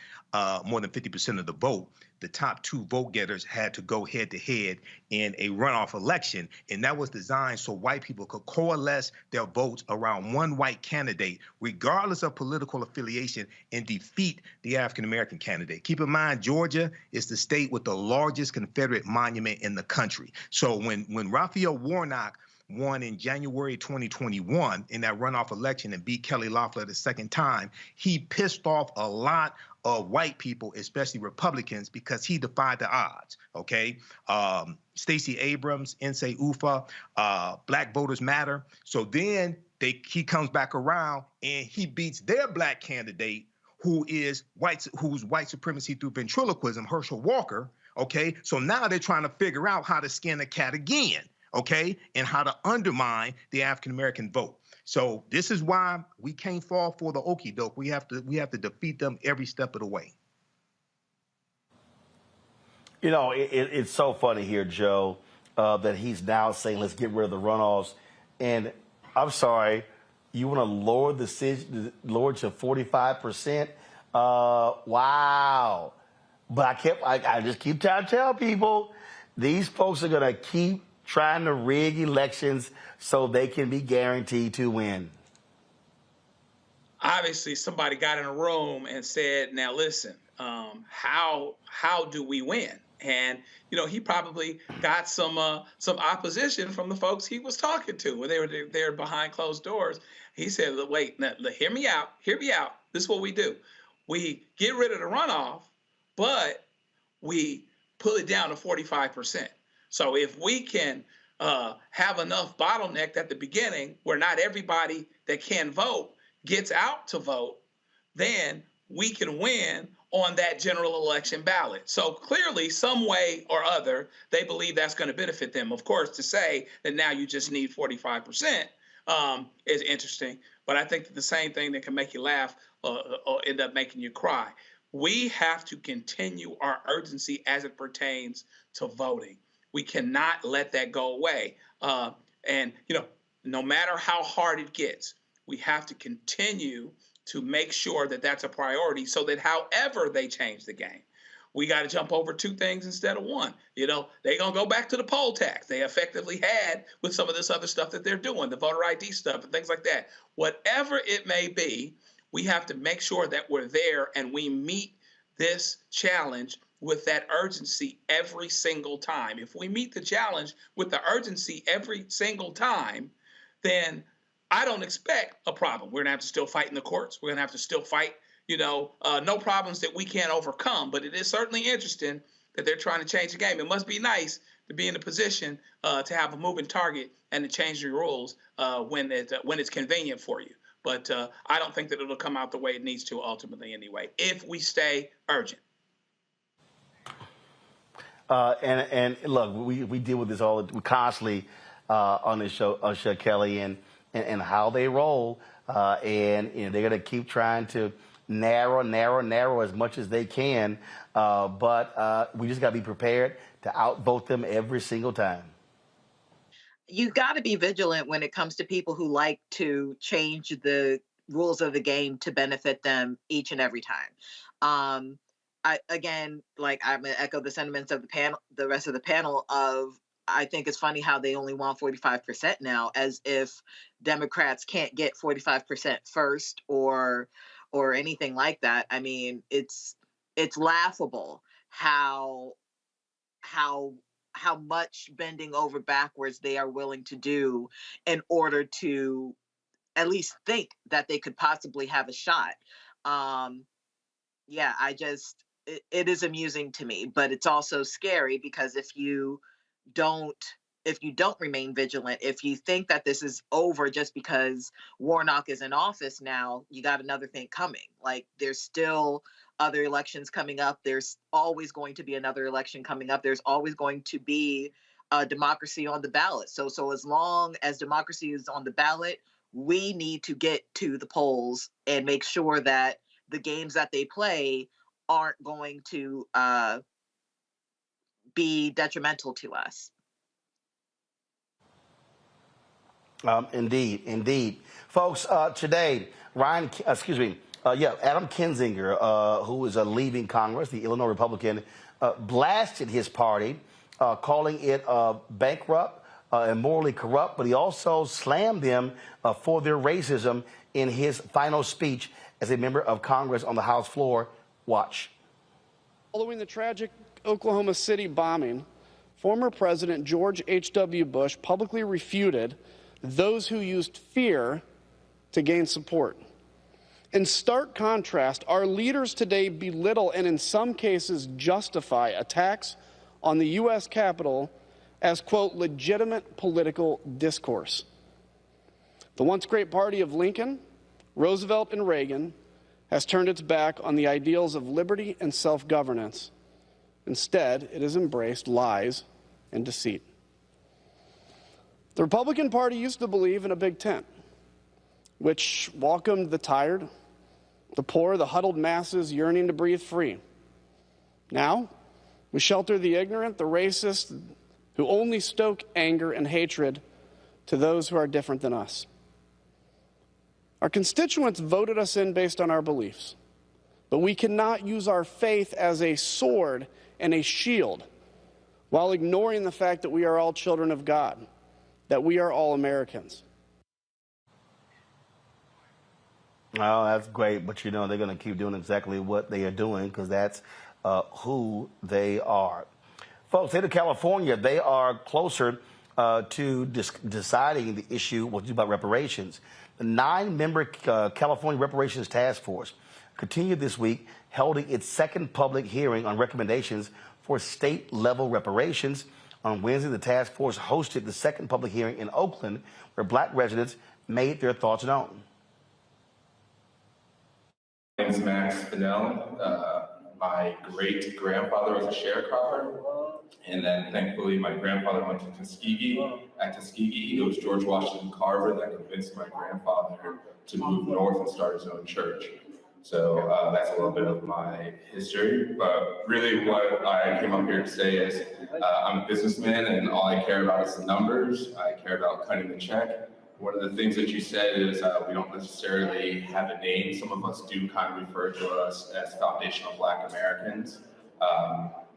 more than 50% of the vote, the top 2 vote getters had to go head-to-head in a runoff election, and that was designed so white people could coalesce their votes around one white candidate, regardless of political affiliation, and defeat the African-American candidate. Keep in mind, Georgia is the state with the largest Confederate monument in the country. So when Raphael Warnock won in January 2021 in that runoff election and beat Kelly Loeffler the second time, he pissed off a lot of white people, especially Republicans, because he defied the odds, okay? Stacey Abrams, Nsé Ufah, Black Voters Matter. So then he comes back around and he beats their black candidate, who's white supremacy through ventriloquism, Herschel Walker, okay? So now they're trying to figure out how to skin a cat again, okay? And how to undermine the African-American vote. So this is why we can't fall for the okie doke. We have to defeat them every step of the way. You know, it's so funny here, Joe, that he's now saying, let's get rid of the runoffs. And I'm sorry, you want to lower to 45%? Wow. But I just keep trying to tell people, these folks are going to keep trying to rig elections so they can be guaranteed to win. Obviously, somebody got in a room and said, now listen, how do we win? And, you know, he probably got some opposition from the folks he was talking to when they were there behind closed doors. He said, wait, now, hear me out. This is what we do. We get rid of the runoff, but we pull it down to 45%. So if we can have enough bottleneck at the beginning where not everybody that can vote gets out to vote, then we can win on that general election ballot. So clearly, some way or other, they believe that's going to benefit them. Of course, to say that now you just need 45% is interesting, but I think that the same thing that can make you laugh or end up making you cry. We have to continue our urgency as it pertains to voting. We cannot let that go away. And, you know, no matter how hard it gets, we have to continue to make sure that that's a priority so that however they change the game, we got to jump over two things instead of one. You know, they're going to go back to the poll tax they effectively had with some of this other stuff that they're doing, the voter ID stuff and things like that. Whatever it may be, we have to make sure that we're there and we meet this challenge with that urgency every single time. If we meet the challenge with the urgency every single time, then I don't expect a problem. We're going to have to still fight in the courts. We're going to have to still fight, you know, no problems that we can't overcome. But it is certainly interesting that they're trying to change the game. It must be nice to be in a position to have a moving target and to change the rules when it's convenient for you. But I don't think that it'll come out the way it needs to ultimately anyway, if we stay urgent. And look, we deal with this constantly on this show, Kelly, and how they roll. And you know, they're going to keep trying to narrow as much as they can. But we just got to be prepared to outvote them every single time. You got to be vigilant when it comes to people who like to change the rules of the game to benefit them each and every time. I'm going to echo the sentiments of the panel, the rest of the panel I think it's funny how they only want 45% now, as if Democrats can't get 45% first or anything like that. I mean, it's laughable how much bending over backwards they are willing to do in order to at least think that they could possibly have a shot. It is amusing to me, but it's also scary because if you don't remain vigilant, if you think that this is over just because Warnock is in office now, you got another thing coming. Like, there's still other elections coming up. There's always going to be another election coming up. There's always going to be democracy on the ballot. So as long as democracy is on the ballot, we need to get to the polls and make sure that the games that they play aren't going to be detrimental to us. Indeed. Folks, today, Adam Kinzinger, who is leaving Congress, the Illinois Republican, blasted his party, calling it bankrupt and morally corrupt, but he also slammed them for their racism in his final speech as a member of Congress on the House floor. Watch. Following the tragic Oklahoma City bombing, former President George H.W. Bush publicly refuted those who used fear to gain support. In stark contrast, our leaders today belittle and in some cases justify attacks on the U.S. Capitol as, quote, legitimate political discourse. The once great party of Lincoln, Roosevelt, and Reagan has turned its back on the ideals of liberty and self-governance. Instead, it has embraced lies and deceit. The Republican Party used to believe in a big tent, which welcomed the tired, the poor, the huddled masses yearning to breathe free. Now, we shelter the ignorant, the racist, who only stoke anger and hatred to those who are different than us. Our constituents voted us in based on our beliefs, but we cannot use our faith as a sword and a shield while ignoring the fact that we are all children of God, that we are all Americans. Oh, that's great, but you know they're going to keep doing exactly what they are doing because that's who they are. Folks, state of California, they are closer to deciding the issue about reparations. The 9-member California Reparations Task Force continued this week, holding its second public hearing on recommendations for state-level reparations. On Wednesday, the task force hosted the second public hearing in Oakland, where black residents made their thoughts known. My name is Max Fennell. My great-grandfather was a sharecropper, and then thankfully my grandfather went to Tuskegee. At Tuskegee, it was George Washington Carver that convinced my grandfather to move north and start his own church. So that's a little bit of my history, but really what I came up here to say is I'm a businessman and all I care about is the numbers. I care about cutting the check. One of the things that you said is we don't necessarily have a name. Some of us do kind of refer to us as foundational Black Americans.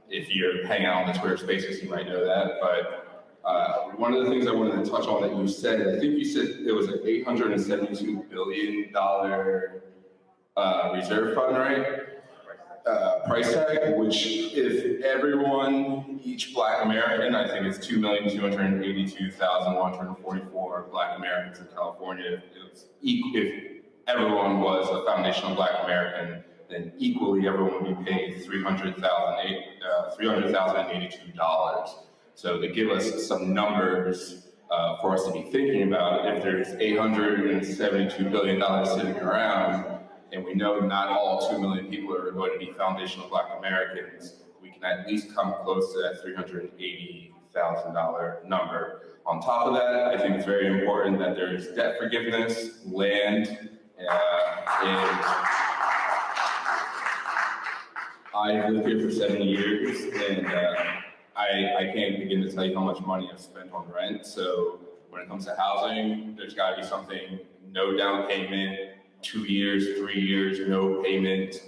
If you're hanging out on the Twitter Spaces, you might know that. But one of the things I wanted to touch on that you said, I think you said it was an $872 billion reserve fund, right? Price tag, which if everyone, each Black American, I think it's 2,282,144 Black Americans in California, if everyone was a foundational Black American, then equally everyone would be paid $300,082. So to give us some numbers for us to be thinking about, if there's $872 billion sitting around, and we know not all 2 million people are going to be foundational Black Americans, we can at least come close to that $380,000 number. On top of that, I think it's very important that there's debt forgiveness, land, and I've lived here for 7 years, and I can't begin to tell you how much money I've spent on rent. So when it comes to housing, there's got to be something, no down payment, 2 years, 3 years, no payment,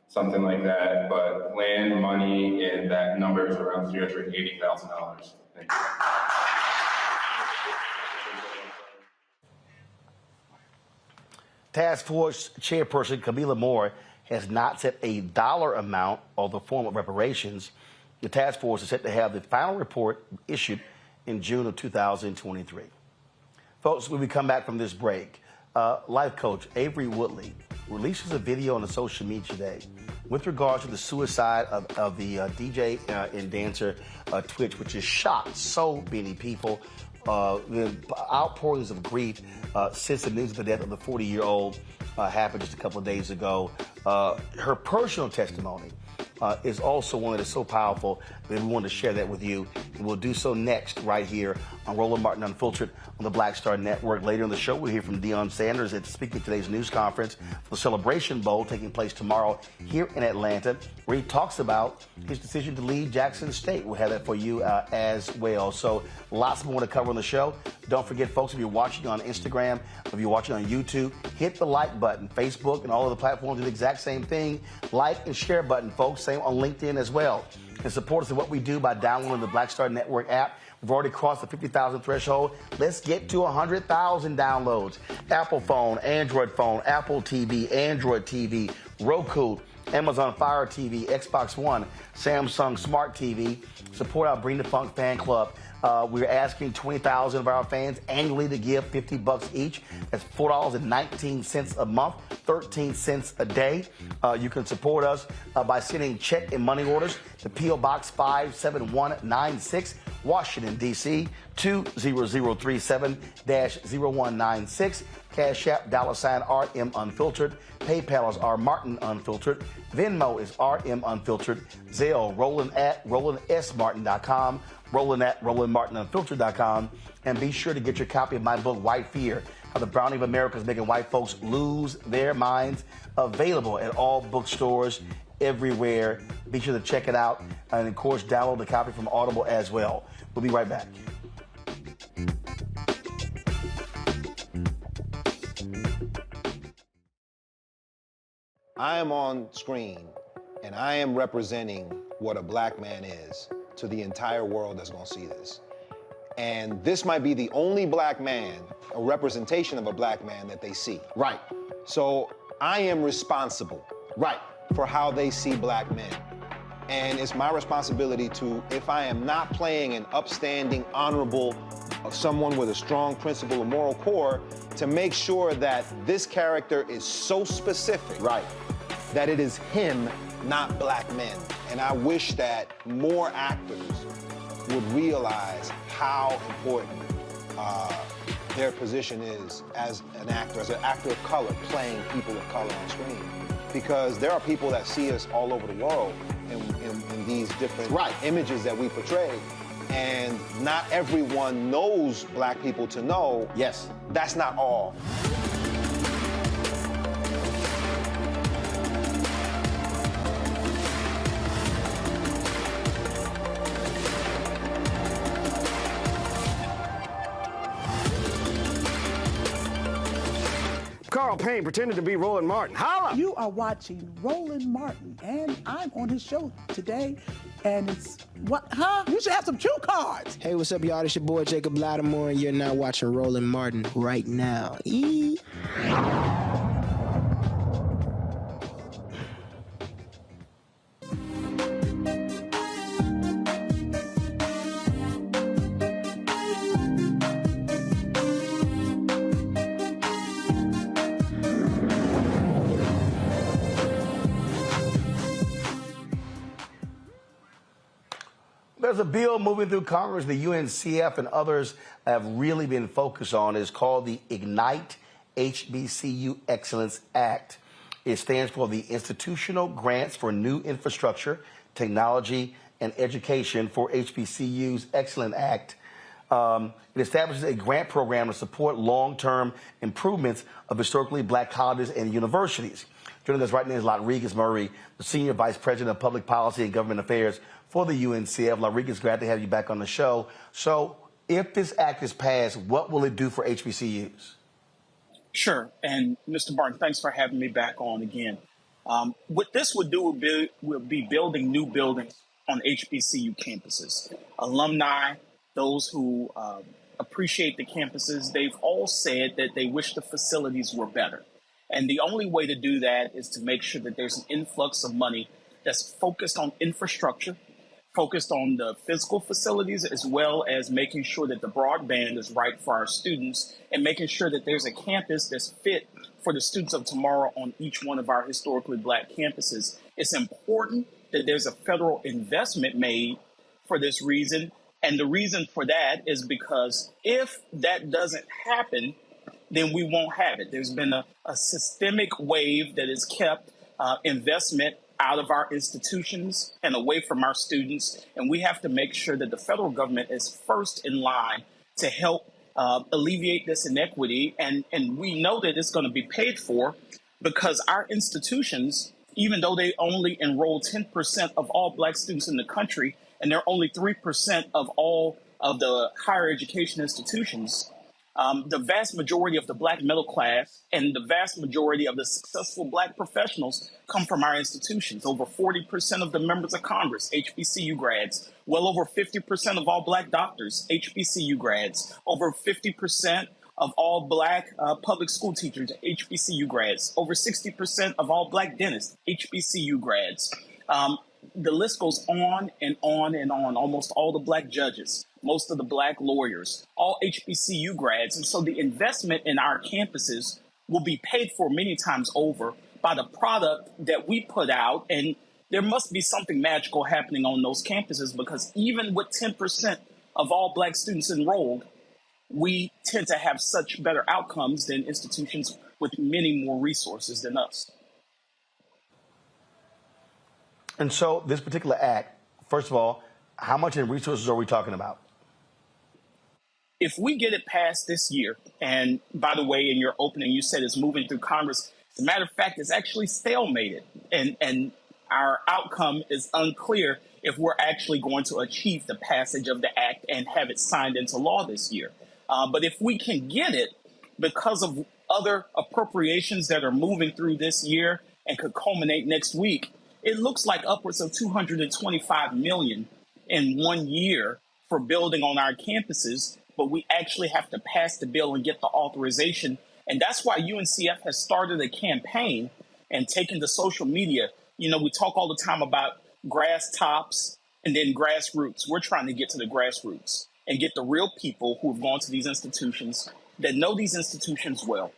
something like that. But land, money, and that number is around $380,000. Thank you. Task Force Chairperson Camila Moore has not set a dollar amount or the form of reparations. The task force is set to have the final report issued in June of 2023. Folks, when we come back from this break, life coach Avery Woodley releases a video on the social media today with regards to the suicide of the DJ and dancer Twitch, which has shocked so many people. The outpourings of grief since the news of the death of the 40-year-old happened just a couple of days ago. Her personal testimony is also one that is so powerful that we wanted to share that with you. And we'll do so next right here on Roland Martin Unfiltered on the Black Star Network. Later in the show, we'll hear from Deion Sanders at speaking at today's news conference for the Celebration Bowl taking place tomorrow here in Atlanta, where he talks about his decision to leave Jackson State. We'll have that for you as well. So lots more to cover on the show. Don't forget, folks, if you're watching on Instagram, if you're watching on YouTube, hit the like button. Facebook and all of the platforms do the exact same thing. Like and share button, folks. Same on LinkedIn as well. And support us in what we do by downloading the Black Star Network app. We've already crossed the 50,000 threshold. Let's get to 100,000 downloads. Apple phone, Android phone, Apple TV, Android TV, Roku, Amazon Fire TV, Xbox One, Samsung Smart TV. Support our Bring the Funk fan club. We're asking 20,000 of our fans annually to give $50 each. That's $4.19 a month, 13 cents a day. You can support us by sending check and money orders to P.O. Box 57196, Washington, D.C. 20037-0196. Cash App, $RM Unfiltered. PayPal is R Martin Unfiltered. Venmo is RM Unfiltered. Zelle, Roland@RolandSMartin.com. Roland@RolandMartinUnfiltered.com. And be sure to get your copy of my book, White Fear, How the Browning of America is Making White Folks Lose Their Minds. Available at all bookstores everywhere. Be sure to check it out. And, of course, download the copy from Audible as well. We'll be right back. I am on screen, and I am representing what a black man is to the entire world that's gonna see this. And this might be the only black man, a representation of a black man that they see. Right. So I am responsible. Right. For how they see black men. And it's my responsibility to, if I am not playing an upstanding, honorable, someone with a strong principle or moral core, to make sure that this character is so specific. Right. That it is him, not black men. And I wish that more actors would realize how important their position is as an actor of color, playing people of color on screen. Because there are people that see us all over the world in these different images that we portray. And not everyone knows black people to know. Yes. That's not all. Carl Payne pretended to be Roland Martin. Holla! You are watching Roland Martin, and I'm on his show today, and it's, what, huh? You should have some cue cards. Hey, what's up, y'all? It's your boy, Jacob Lattimore, and you're now watching Roland Martin right now. There's a bill moving through Congress the UNCF and others have really been focused on. It's called the Ignite HBCU Excellence Act. It stands for the Institutional Grants for New Infrastructure, Technology, and Education for HBCUs Excellence Act. It establishes a grant program to support long-term improvements of historically black colleges and universities. Joining us right now is Rodriguez Murray, the Senior Vice President of Public Policy and Government Affairs for the UNCF. Rodriguez, glad to have you back on the show. So if this act is passed, what will it do for HBCUs? Sure. And Mr. Barton, thanks for having me back on again. What this would do would be building new buildings on HBCU campuses. Alumni, those who appreciate the campuses, they've all said that they wish the facilities were better. And the only way to do that is to make sure that there's an influx of money that's focused on infrastructure, focused on the physical facilities, as well as making sure that the broadband is right for our students and making sure that there's a campus that's fit for the students of tomorrow on each one of our historically black campuses. It's important that there's a federal investment made for this reason. And the reason for that is because if that doesn't happen, then we won't have it. There's been a systemic wave that has kept investment out of our institutions and away from our students. And we have to make sure that the federal government is first in line to help alleviate this inequity. And we know that it's going to be paid for because our institutions, even though they only enroll 10% of all black students in the country, and they're only 3% of all of the higher education institutions, the vast majority of the black middle class and the vast majority of the successful black professionals come from our institutions. Over 40% of the members of Congress, HBCU grads. Well over 50% of all black doctors, HBCU grads. Over 50% of all black public school teachers, HBCU grads. Over 60% of all black dentists, HBCU grads. The list goes on and on and on. Almost all the black judges, most of the black lawyers, all HBCU grads. And so the investment in our campuses will be paid for many times over by the product that we put out. And there must be something magical happening on those campuses, because even with 10% of all black students enrolled, we tend to have such better outcomes than institutions with many more resources than us. And so this particular act, first of all, how much in resources are we talking about? If we get it passed this year, and by the way, in your opening, you said it's moving through Congress. As a matter of fact, it's actually stalemated, and our outcome is unclear if we're actually going to achieve the passage of the act and have it signed into law this year. But if we can get it, because of other appropriations that are moving through this year and could culminate next week, it looks like upwards of $225 million in 1 year for building on our campuses. But we actually have to pass the bill and get the authorization. And that's why UNCF has started a campaign and taken to social media. You know, we talk all the time about grass tops and then grassroots. We're trying to get to the grassroots and get the real people who have gone to these institutions, that know these institutions well.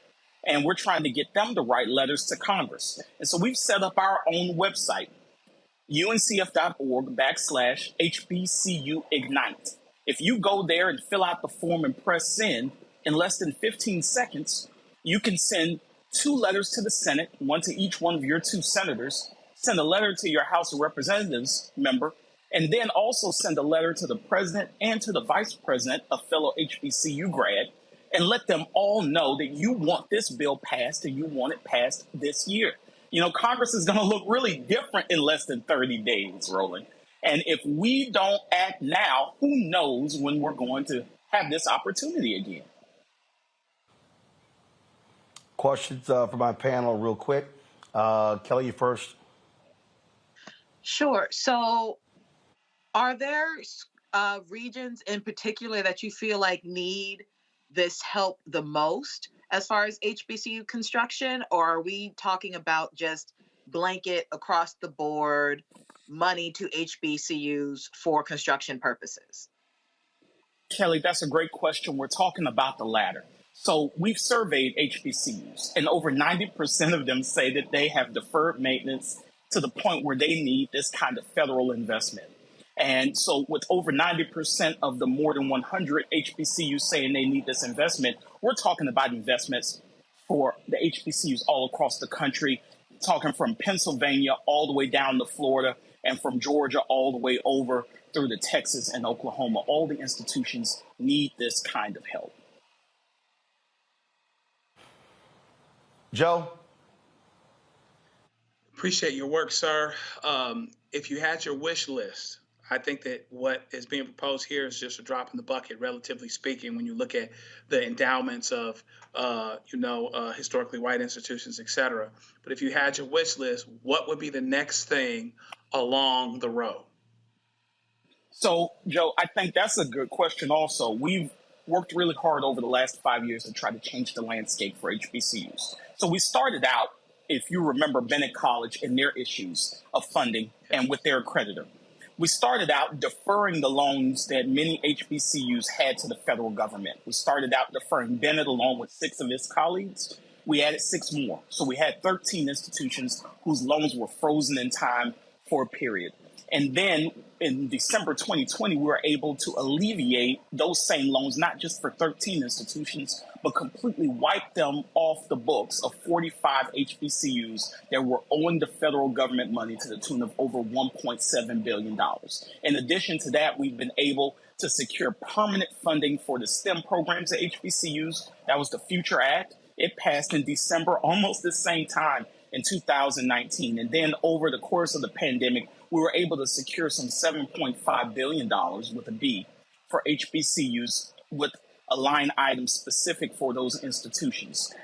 And we're trying to get them to write letters to Congress. And so we've set up our own website, uncf.org/HBCU Ignite. If you go there and fill out the form and press send, in less than 15 seconds, you can send 2 letters to the Senate, one to each one of your 2 senators, send a letter to your House of Representatives member, and then also send a letter to the president and to the vice president, a fellow HBCU grad, and let them all know that you want this bill passed and you want it passed this year. You know, Congress is going to look really different in less than 30 days, Roland. And if we don't act now, who knows when we're going to have this opportunity again. Questions for my panel real quick. Kelly, you first. Sure. So are there regions in particular that you feel like need this help the most as far as HBCU construction, or are we talking about just blanket across the board money to HBCUs for construction purposes? Kelly, that's a great question. We're talking about the latter. So we've surveyed HBCUs, and over 90% of them say that they have deferred maintenance to the point where they need this kind of federal investment. And so with over 90% of the more than 100 HBCUs saying they need this investment, we're talking about investments for the HBCUs all across the country, talking from Pennsylvania all the way down to Florida, and from Georgia all the way over through to Texas and Oklahoma. All the institutions need this kind of help. Joe? Appreciate your work, sir. If you had your wish list, I think that what is being proposed here is just a drop in the bucket, relatively speaking, when you look at the endowments of, historically white institutions, et cetera. But if you had your wish list, what would be the next thing along the road? So, Joe, I think that's a good question also. We've worked really hard over the last 5 years to try to change the landscape for HBCUs. So we started out, if you remember, Bennett College and their issues of funding and with their accreditor. We started out deferring the loans that many HBCUs had to the federal government. We started out deferring Bennett along with 6 of his colleagues. We added 6 more. So we had 13 institutions whose loans were frozen in time for a period. And then in December 2020, we were able to alleviate those same loans, not just for 13 institutions, but completely wipe them off the books of 45 HBCUs that were owing the federal government money to the tune of over $1.7 billion. In addition to that, we've been able to secure permanent funding for the STEM programs at HBCUs. That was the Future Act. It passed in December, almost the same time in 2019. And then over the course of the pandemic, we were able to secure some $7.5 billion with a B for HBCUs with a line item specific for those institutions.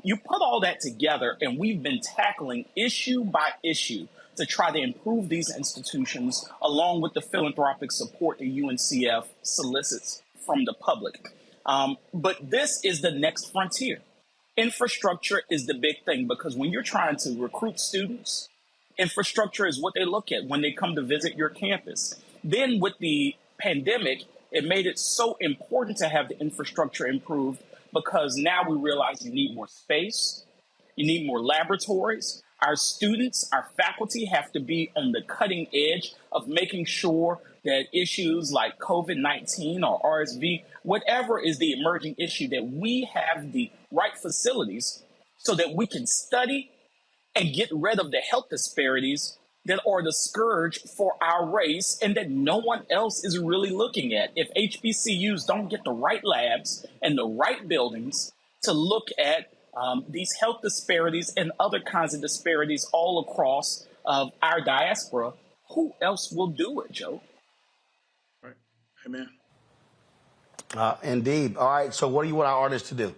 You put all that together, and we've been tackling issue by issue to try to improve these institutions, along with the philanthropic support that UNCF solicits from the public. But this is the next frontier. Infrastructure is the big thing, because when you're trying to recruit students, infrastructure is what they look at when they come to visit your campus. Then with the pandemic, it made it so important to have the infrastructure improved, because now we realize you need more space, you need more laboratories. Our students, our faculty have to be on the cutting edge of making sure that issues like COVID-19 or RSV, whatever is the emerging issue, that we have the right facilities so that we can study and get rid of the health disparities that are the scourge for our race and that no one else is really looking at. If HBCUs don't get the right labs and the right buildings to look at these health disparities and other kinds of disparities all across our diaspora, who else will do it, Joe? Right. Amen. Indeed. All right. So what do you want our artists to do?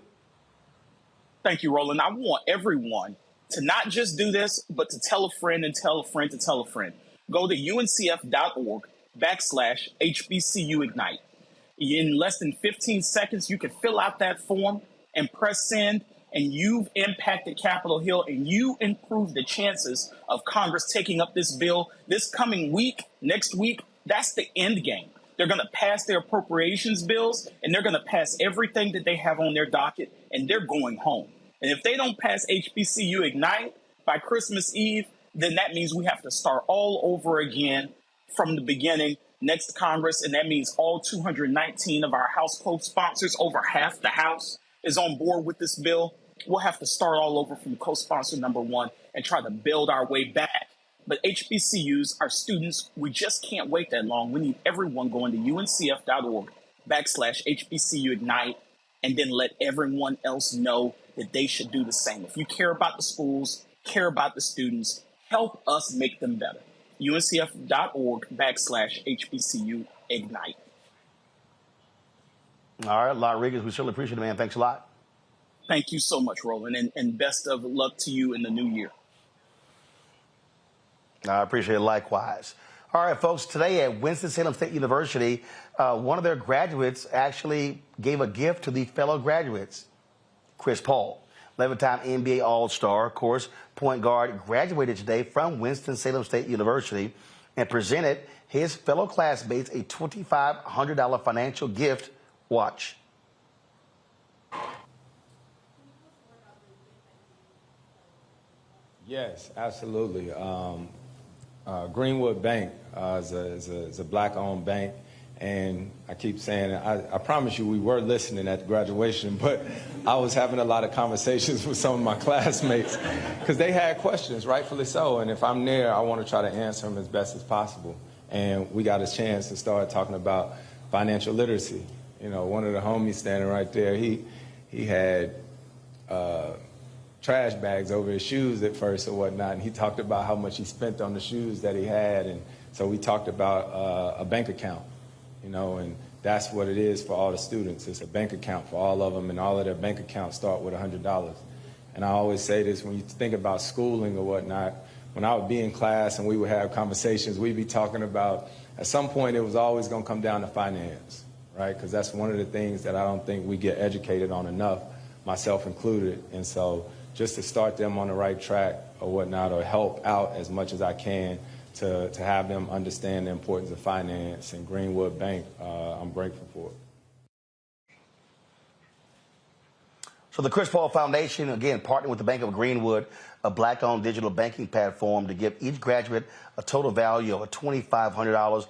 Thank you, Roland. I want everyone to not just do this, but to tell a friend and tell a friend to tell a friend. Go to uncf.org/HBCU Ignite. In less than 15 seconds, you can fill out that form and press send, and you've impacted Capitol Hill, and you improve the chances of Congress taking up this bill this coming week, next week. That's the end game. They're going to pass their appropriations bills, and they're going to pass everything that they have on their docket, and they're going home. And if they don't pass HBCU Ignite by Christmas Eve, then that means we have to start all over again from the beginning next Congress. And that means all 219 of our House co-sponsors, over half the House, is on board with this bill. We'll have to start all over from co-sponsor number one and try to build our way back. But HBCUs, our students, we just can't wait that long. We need everyone going to uncf.org/HBCU Ignite, and then let everyone else know that they should do the same. If you care about the schools, care about the students, help us make them better. uncf.org/HBCU Ignite. All right, Rodriguez, we certainly appreciate it, man. Thanks a lot. Thank you so much, Roland, and best of luck to you in the new year. I appreciate it likewise. All right, folks, today at Winston-Salem State University, one of their graduates actually gave a gift to the fellow graduates. Chris Paul, 11-time NBA All-Star, of course, point guard, graduated today from Winston-Salem State University and presented his fellow classmates a $2,500 financial gift. Watch. Yes, absolutely. Greenwood Bank is a black-owned bank, and I keep saying, I promise you we were listening at the graduation, but I was having a lot of conversations with some of my classmates because they had questions, rightfully so, and if I'm there, I want to try to answer them as best as possible. And we got a chance to start talking about financial literacy. You know, one of the homies standing right there, he had trash bags over his shoes at first or whatnot, and he talked about how much he spent on the shoes that he had, and so we talked about a bank account, you know, and that's what it is for all the students. It's a bank account for all of them, and all of their bank accounts start with $100. And I always say this, when you think about schooling or whatnot, when I would be in class and we would have conversations, we'd be talking about, at some point it was always going to come down to finance, right? Because that's one of the things that I don't think we get educated on enough, myself included. And so just to start them on the right track or whatnot, or help out as much as I can to have them understand the importance of finance and Greenwood Bank, I'm grateful for it. So the Chris Paul Foundation, again, partnered with the Bank of Greenwood, a black-owned digital banking platform to give each graduate a total value of $2,500.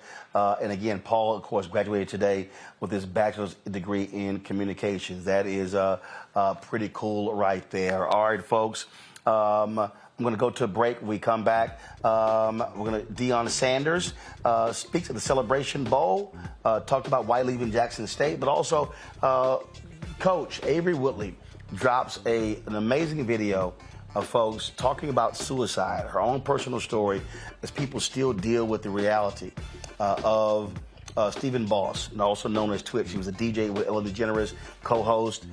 And again, Paul, of course, graduated today with his bachelor's degree in communications. That is pretty cool right there. All right, folks. I'm going to go to a break. When we come back, Deion Sanders speaks at the Celebration Bowl, talked about why leaving Jackson State, but also Coach Avery Woodley drops an amazing video of folks talking about suicide, her own personal story, as people still deal with the reality of Stephen Boss, and also known as Twitch. He was a DJ with Ellen DeGeneres, co-host,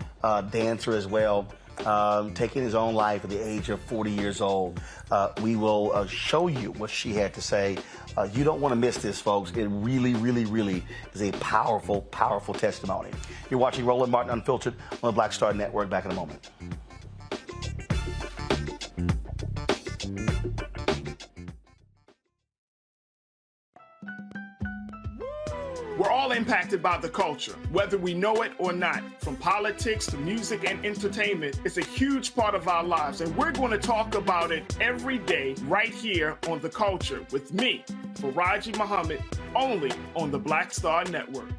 dancer as well. taking his own life at the age of 40 years old. We will show you what she had to say. You don't want to miss this, folks. It really, really, really is a powerful, powerful testimony. You're watching Roland Martin Unfiltered on the Black Star Network. Back in a moment. We're all impacted by the culture, whether we know it or not. From politics to music and entertainment, it's a huge part of our lives, and we're going to talk about it every day right here on The Culture with me, Faraji Muhammad, only on the Black Star Network.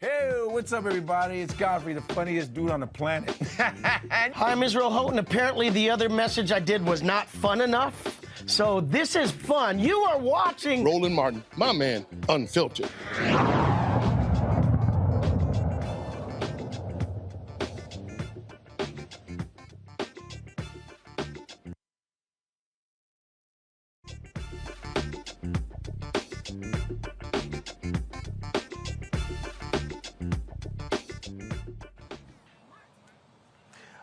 Hey, what's up, everybody? It's Godfrey, the funniest dude on the planet. Hi, I'm Israel Houghton. Apparently, the other message I did was not fun enough. So this is fun. You are watching Roland Martin, my man, Unfiltered.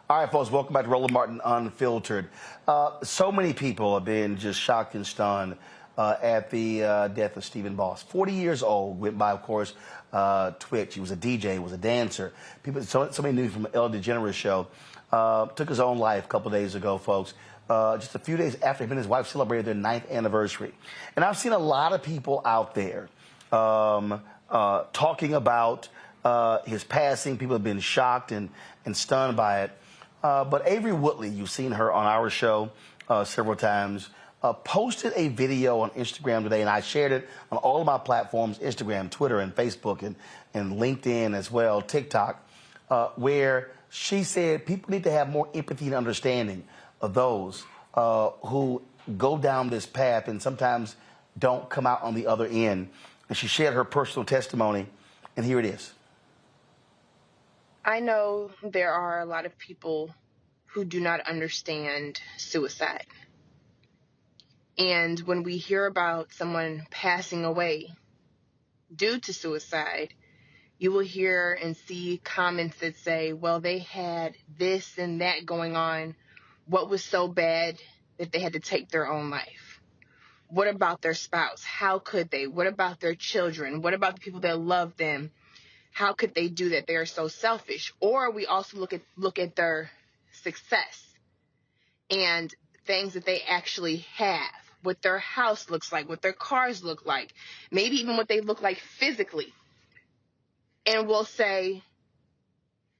All right, folks, welcome back to Roland Martin Unfiltered. So many people have been just shocked and stunned at the death of Stephen Boss. 40 years old, went by, of course, Twitch. He was a DJ, he was a dancer. People, so many knew from the Ellen DeGeneres show. Took his own life a couple days ago, folks. Just a few days after him and his wife celebrated their 9th anniversary. And I've seen a lot of people out there talking about his passing. People have been shocked and stunned by it. But Avery Woodley, you've seen her on our show several times, posted a video on Instagram today, and I shared it on all of my platforms, Instagram, Twitter, and Facebook, and LinkedIn as well, TikTok, where she said people need to have more empathy and understanding of those who go down this path and sometimes don't come out on the other end. And she shared her personal testimony, and here it is. I know there are a lot of people who do not understand suicide. And when we hear about someone passing away due to suicide, you will hear and see comments that say, well, they had this and that going on. What was so bad that they had to take their own life? What about their spouse? How could they? What about their children? What about the people that love them? How could they do that? They are so selfish. Or we also look at their success and things that they actually have, what their house looks like, what their cars look like, maybe even what they look like physically. And we'll say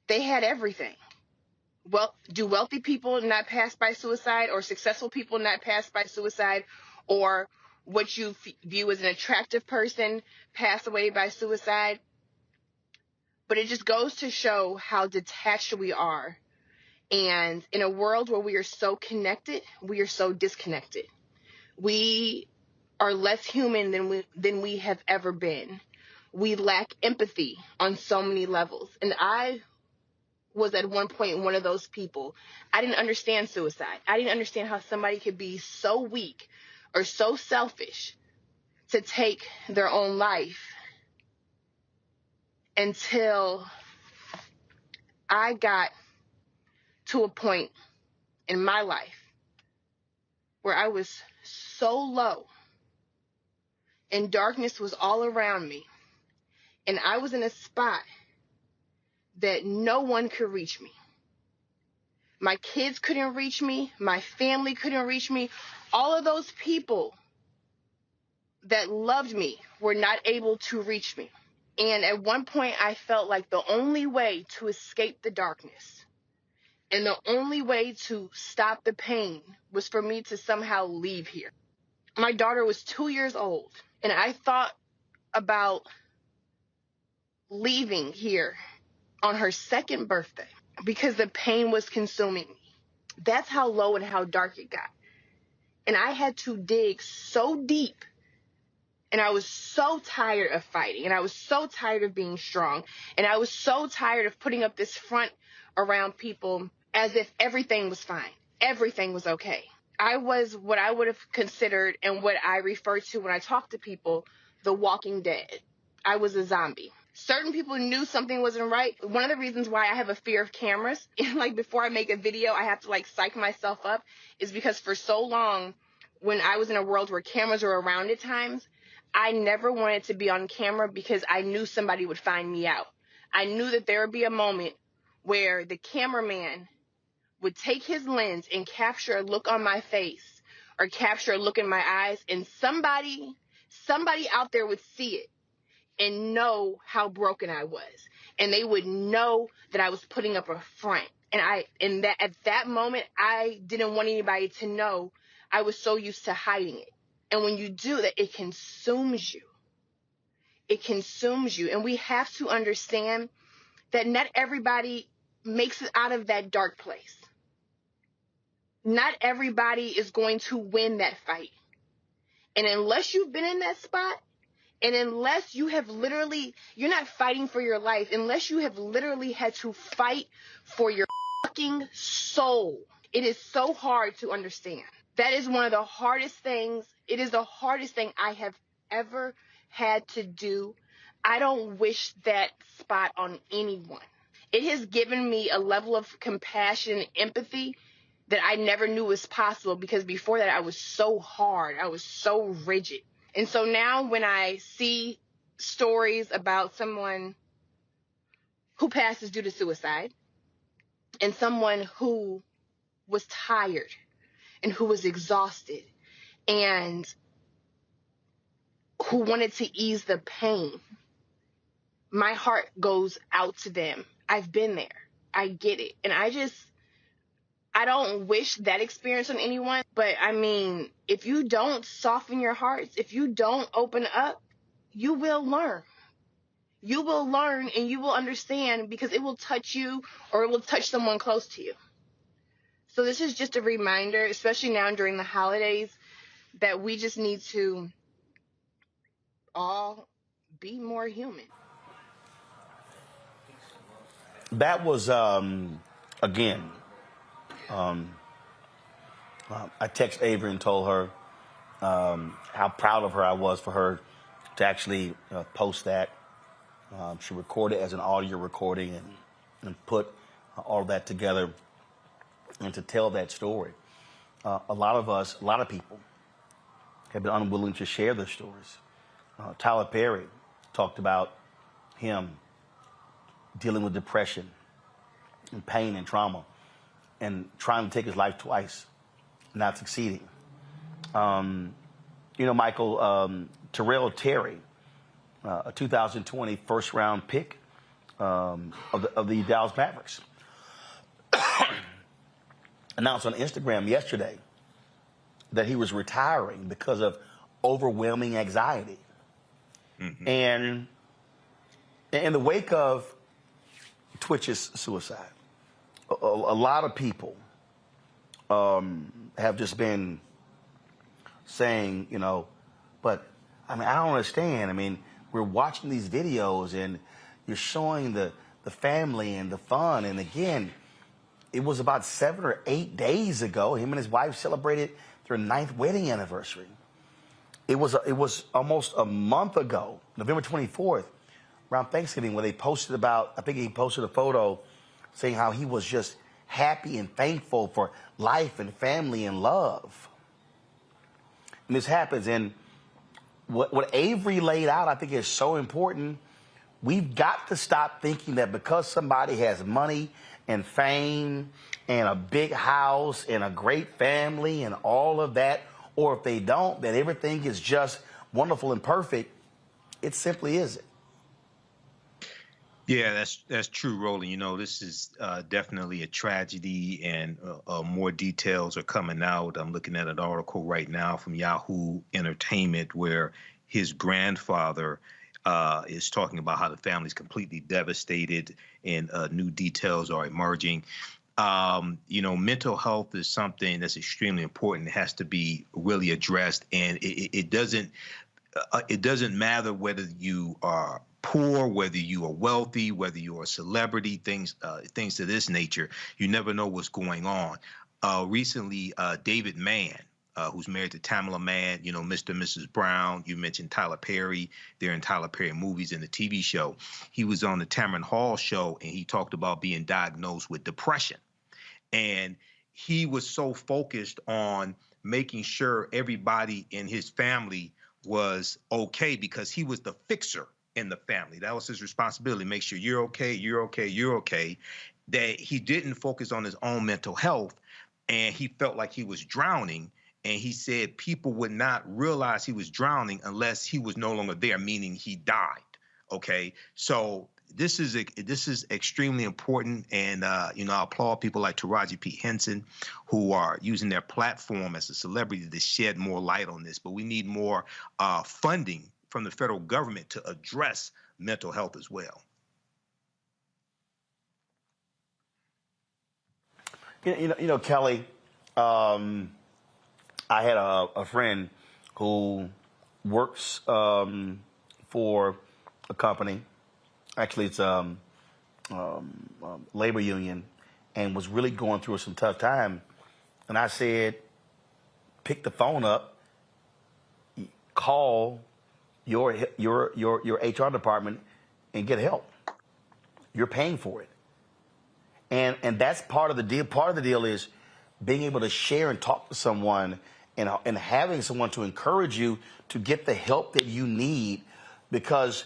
they had everything. Well, do wealthy people not pass by suicide, or successful people not pass by suicide, or what you view as an attractive person pass away by suicide? But it just goes to show how detached we are. And in a world where we are so connected, we are so disconnected. We are less human than we have ever been. We lack empathy on so many levels. And I was at one point one of those people. I didn't understand suicide. I didn't understand how somebody could be so weak or so selfish to take their own life, until I got to a point in my life where I was so low and darkness was all around me, and I was in a spot that no one could reach me. My kids couldn't reach me. My family couldn't reach me. All of those people that loved me were not able to reach me. And at one point, I felt like the only way to escape the darkness and the only way to stop the pain was for me to somehow leave here. My daughter was 2 years old, and I thought about leaving here on her 2nd birthday because the pain was consuming me. That's how low and how dark it got. And I had to dig so deep. And I was so tired of fighting, and I was so tired of being strong, and I was so tired of putting up this front around people as if everything was fine, everything was okay. I was what I would have considered, and what I refer to when I talk to people, the walking dead. I was a zombie. certain people knew something wasn't right. One of the reasons why I have a fear of cameras, like before I make a video, I have to like psych myself up, is because for so long, when I was in a world where cameras were around at times, I never wanted to be on camera because I knew somebody would find me out. I knew that there would be a moment where the cameraman would take his lens and capture a look on my face or capture a look in my eyes, and somebody out there would see it and know how broken I was. And they would know that I was putting up a front. And at that moment, I didn't want anybody to know. I was so used to hiding it. And when you do that, it consumes you. It consumes you. And we have to understand that not everybody makes it out of that dark place. Not everybody is going to win that fight. And unless you've been in that spot, and unless you have literally, you're not fighting for your life, unless you have literally had to fight for your fucking soul, it is so hard to understand. That is one of the hardest things. It is the hardest thing I have ever had to do. I don't wish that spot on anyone. It has given me a level of compassion and empathy that I never knew was possible, because before that I was so hard. I was so rigid. And so now when I see stories about someone who passes due to suicide and someone who was tired and who was exhausted and who wanted to ease the pain, my heart goes out to them. I've been there. I get it. And I don't wish that experience on anyone, but I mean, if you don't soften your hearts, if you don't open up, you will learn. You will learn and you will understand, because it will touch you or it will touch someone close to you. So this is just a reminder, especially now during the holidays, that we just need to all be more human. That was, again, I texted Avery and told her how proud of her I was for her to actually post that. She recorded as an audio recording and put all that together and to tell that story. A lot of people have been unwilling to share their stories. Tyler Perry talked about him dealing with depression and pain and trauma and trying to take his life twice, not succeeding. Michael, Terrell Terry, a 2020 first-round pick of the Dallas Mavericks, announced on Instagram yesterday that he was retiring because of overwhelming anxiety. Mm-hmm. And in the wake of Twitch's suicide, a lot of people have just been saying, but I mean, I don't understand. I mean, we're watching these videos and you're showing the family and the fun. And again, it was about 7 or 8 days ago, him and his wife celebrated their 9th wedding anniversary. It was almost a month ago, November 24th, around Thanksgiving, where they posted I think he posted a photo saying how he was just happy and thankful for life and family and love. And this happens. And what Avery laid out, I think, is so important. We've got to stop thinking that because somebody has money and fame and a big house and a great family and all of that, or if they don't, that everything is just wonderful and perfect. It simply isn't. Yeah, that's true, Roland. This is definitely a tragedy, and more details are coming out. I'm looking at an article right now from Yahoo Entertainment where his grandfather is talking about how the family's completely devastated, and new details are emerging. Mental health is something that's extremely important. It has to be really addressed, and it doesn't matter whether you are poor, whether you are wealthy, whether you are a celebrity, things of this nature. You never know what's going on. Recently, David Mann, who's married to Tamala Mann, you know, Mr. and Mrs. Brown. You mentioned Tyler Perry. They're in Tyler Perry movies and the TV show. He was on the Tamron Hall show, and he talked about being diagnosed with depression. And he was so focused on making sure everybody in his family was okay because he was the fixer in the family. That was his responsibility, make sure you're okay, you're okay, you're okay. That he didn't focus on his own mental health, and he felt like he was drowning. And he said people would not realize he was drowning unless he was no longer there, meaning he died. Okay, so this is extremely important, and you know, I applaud people like Taraji P. Henson who are using their platform as a celebrity to shed more light on this. But we need more funding from the federal government to address mental health as well. You know, Kelly, I had a friend who works for a company. Actually, it's labor union, and was really going through some tough time. And I said, pick the phone up, call your HR department, and get help. You're paying for it. And that's part of the deal. Part of the deal is being able to share and talk to someone, and having someone to encourage you to get the help that you need, because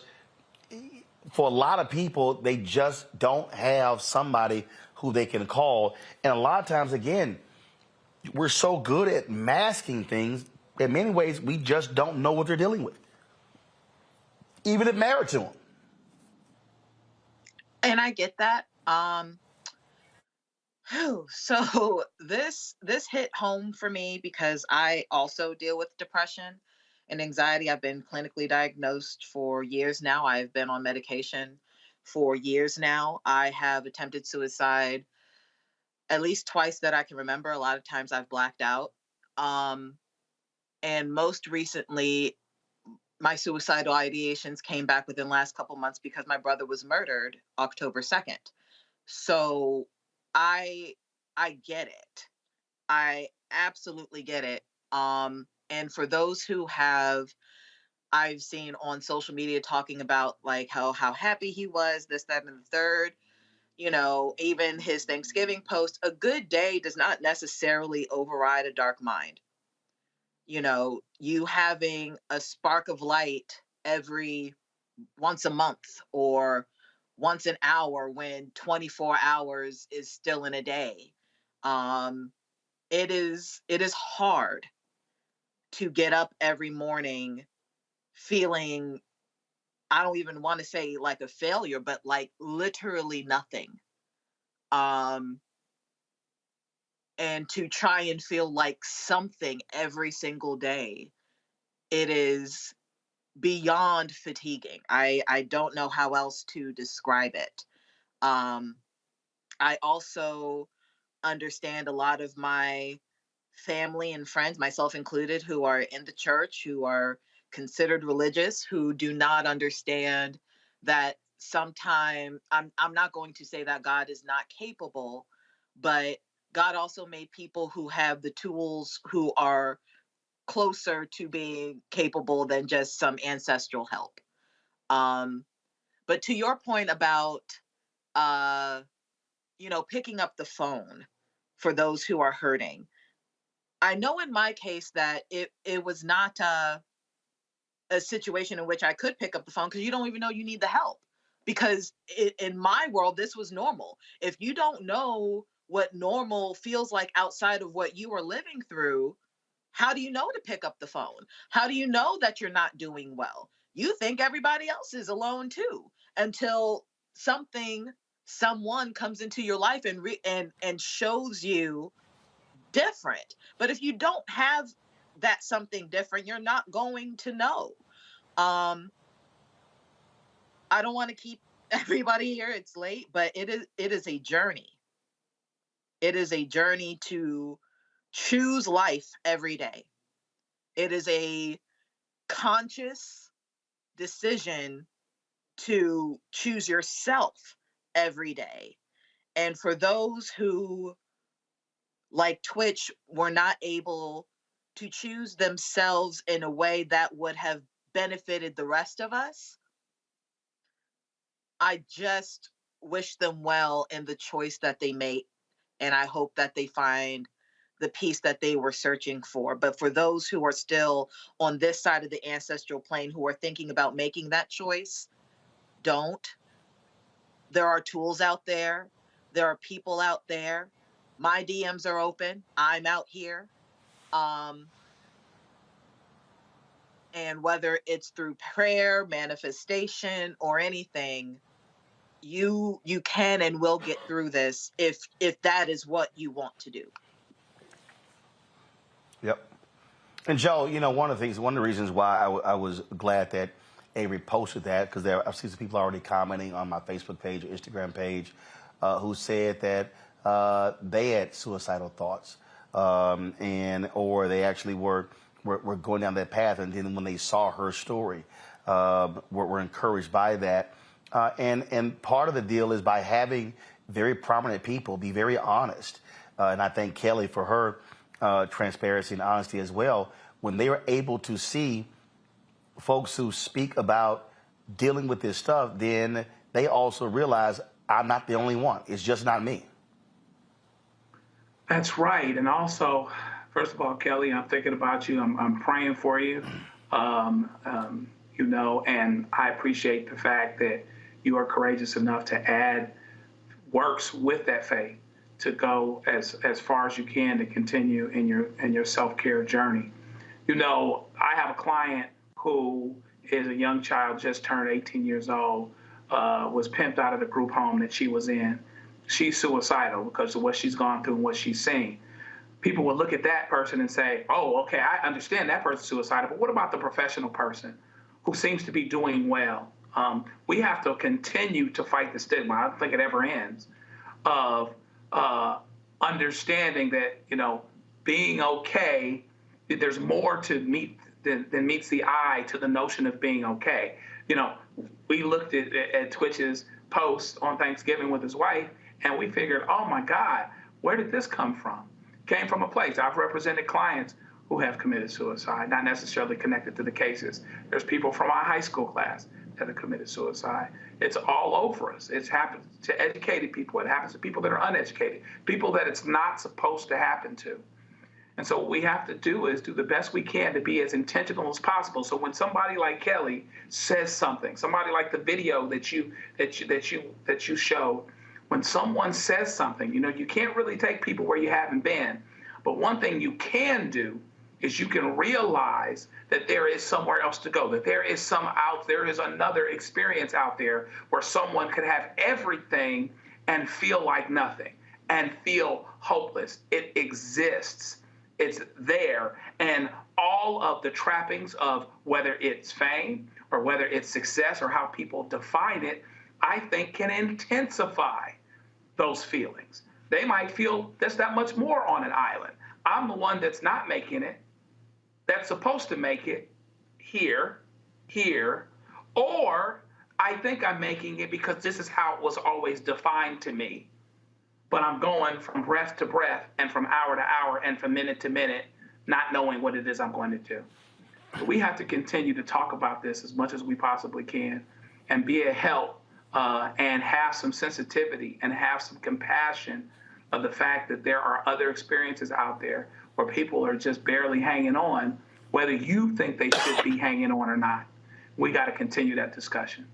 for a lot of people, they just don't have somebody who they can call. And a lot of times, again, we're so good at masking things. In many ways, we just don't know what they're dealing with, even if married to them. And I get that. So this hit home for me because I also deal with depression and anxiety. I've been clinically diagnosed for years now. I've been on medication for years now. I have attempted suicide at least twice that I can remember. A lot of times I've blacked out. And most recently, my suicidal ideations came back within the last couple months because my brother was murdered October 2nd. So I get it. I absolutely get it. And for those who I've seen on social media talking about like how happy he was, this, that, and the third, you know, even his Thanksgiving post, a good day does not necessarily override a dark mind. You know, you having a spark of light every once a month or once an hour when 24 hours is still in a day. It is hard to get up every morning feeling, I don't even want to say like a failure, but like literally nothing. And to try and feel like something every single day, it is beyond fatiguing. I don't know how else to describe it. I also understand a lot of my family and friends, myself included, who are in the church, who are considered religious, who do not understand that sometimes I'm not going to say that God is not capable, but God also made people who have the tools, who are closer to being capable than just some ancestral help. But to your point about picking up the phone for those who are hurting, I know in my case that it was not a situation in which I could pick up the phone, because you don't even know you need the help. Because in my world, this was normal. If you don't know what normal feels like outside of what you are living through, how do you know to pick up the phone? How do you know that you're not doing well? You think everybody else is alone too, until someone comes into your life and shows you different. But if you don't have that something different, you're not going to know. I don't want to keep everybody here. It's late, but it is a journey. It is a journey to choose life every day. It is a conscious decision to choose yourself every day. And for those who, like Twitch, were not able to choose themselves in a way that would have benefited the rest of us, I just wish them well in the choice that they made. And I hope that they find the peace that they were searching for. But for those who are still on this side of the ancestral plane who are thinking about making that choice, don't. There are tools out there. There are people out there. My DMs are open. I'm out here. And whether it's through prayer, manifestation, or anything, you can and will get through this if that is what you want to do. Yep. And Joe, you know, one of the reasons why I was glad that Avery posted that, because I've seen some people already commenting on my Facebook page or Instagram page who said that they had suicidal thoughts or they actually were going down that path, and then when they saw her story, were encouraged by that. And part of the deal is by having very prominent people be very honest. And I thank Kelly for her transparency and honesty as well. When they were able to see folks who speak about dealing with this stuff, then they also realize I'm not the only one. It's just not me. That's right. And also, first of all, Kelly, I'm thinking about you. I'm praying for you. You know, and I appreciate the fact that you are courageous enough to add works with that faith to go as far as you can to continue in your self-care journey. You know, I have a client who is a young child, just turned 18 years old, was pimped out of the group home that she was in. She's suicidal because of what she's gone through and what she's seen. People will look at that person and say, oh, okay, I understand that person's suicidal, but what about the professional person who seems to be doing well? We have to continue to fight the stigma. I don't think it ever ends of understanding that, you know, being okay, there's more to meet than meets the eye to the notion of being okay. You know, we looked at Twitch's post on Thanksgiving with his wife, and we figured, oh my God, where did this come from? Came from a place. I've represented clients who have committed suicide, not necessarily connected to the cases. There's people from our high school class that have committed suicide. It's all over us. It happens to educated people. It happens to people that are uneducated, people that it's not supposed to happen to. And so what we have to do is do the best we can to be as intentional as possible. So when somebody like Kelly says something, somebody like the video that you showed, when someone says something, you know, you can't really take people where you haven't been. But one thing you can do is you can realize that there is somewhere else to go, that there is another experience out there where someone could have everything and feel like nothing and feel hopeless. It exists. It's there. And all of the trappings of whether it's fame or whether it's success or how people define it, I think can intensify those feelings. They might feel there's that much more on an island. I'm the one that's not making it, that's supposed to make it here, or I think I'm making it because this is how it was always defined to me. But I'm going from breath to breath and from hour to hour and from minute to minute, not knowing what it is I'm going to do. We have to continue to talk about this as much as we possibly can and be a help and have some sensitivity and have some compassion of the fact that there are other experiences out there where people are just barely hanging on, whether you think they should be hanging on or not. We got to continue that discussion.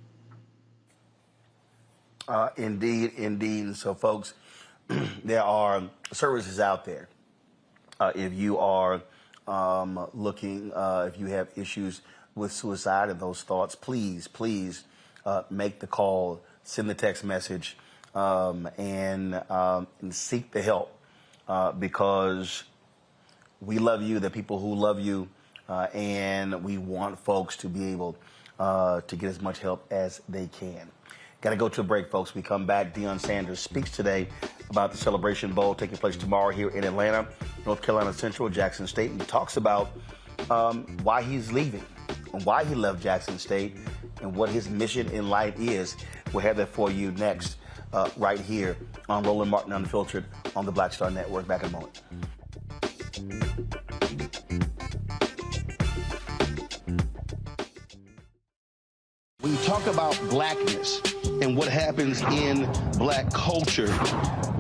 Indeed. So, folks, there are services out there. If you are looking, if you have issues with suicide and those thoughts, please make the call, send the text message, and seek the help because we love you, the people who love you, and we want folks to be able to get as much help as they can. Got to go to a break, folks. We come back. Deion Sanders speaks today about the Celebration Bowl taking place tomorrow here in Atlanta, North Carolina Central, Jackson State, and he talks about why he's leaving, and why he left Jackson State, and what his mission in life is. We'll have that for you next, right here on Roland Martin Unfiltered on the Black Star Network. Back in a moment. talk about blackness and what happens in black culture,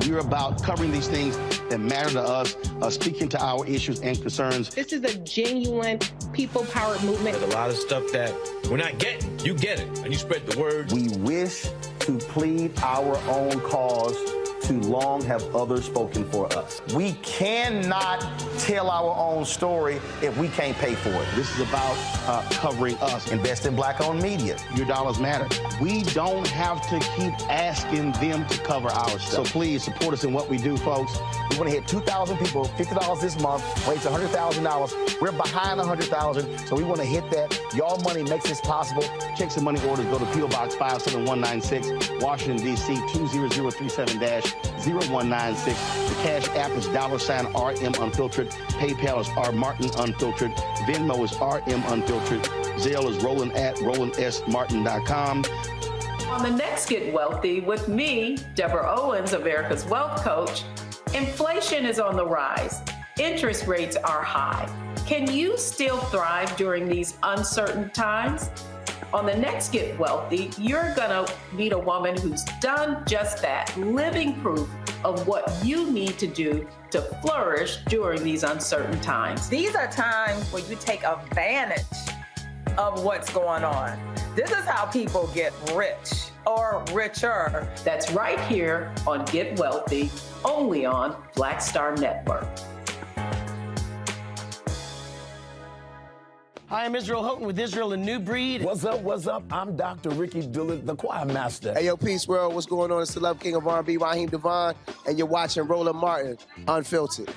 we're about covering these things that matter to us, speaking to our issues and concerns. This is a genuine people-powered movement. There's a lot of stuff that we're not getting. You get it, and you spread the word. We wish to plead our own cause. Too long have others spoken for us. We cannot tell our own story if we can't pay for it. This is about covering us. Invest in black-owned media. Your dollars matter. We don't have to keep asking them to cover our stuff. So please support us in what we do, folks. We want to hit 2,000 people, $50 this month, raise $100,000. We're behind $100,000, so we want to hit that. Y'all money makes this possible. Checks and money orders go to P.O. Box 57196, Washington, D.C. 20037-0196. The Cash App is $RM Unfiltered. PayPal is R Martin Unfiltered. Venmo is RM Unfiltered. Zelle is RolandSMartin.com. On the next Get Wealthy with me, Deborah Owens, America's Wealth Coach, inflation is on the rise. Interest rates are high. Can you still thrive during these uncertain times? On the next Get Wealthy, you're gonna meet a woman who's done just that, living proof of what you need to do to flourish during these uncertain times. These are times where you take advantage of what's going on. This is how people get rich or richer. That's right here on Get Wealthy, only on Black Star Network. Hi, I'm Israel Houghton with Israel and New Breed. What's up, what's up? I'm Dr. Ricky Dillard, the choir master. Hey, yo, Peace World, what's going on? It's the Love King of R&B, Raheem Devon, and you're watching Roland Martin, Unfiltered.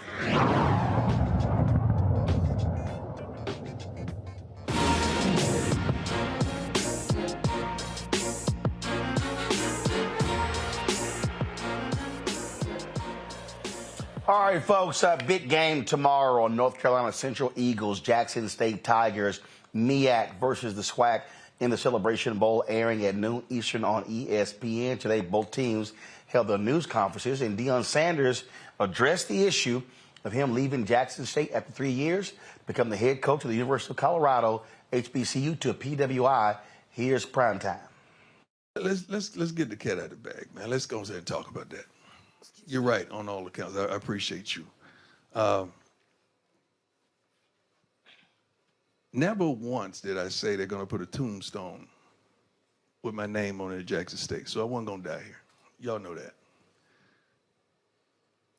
All right, folks, big game tomorrow on North Carolina Central Eagles, Jackson State Tigers, MEAC versus the SWAC in the Celebration Bowl, airing at noon Eastern on ESPN. Today, both teams held their news conferences, and Deion Sanders addressed the issue of him leaving Jackson State after 3 years to become the head coach of the University of Colorado, HBCU, to PWI. Here's primetime. Let's get the cat out of the bag, man. Let's go ahead and talk about that. You're right on all accounts. I appreciate you. Never once did I say they're going to put a tombstone with my name on it at Jackson State, so I wasn't going to die here. Y'all know that.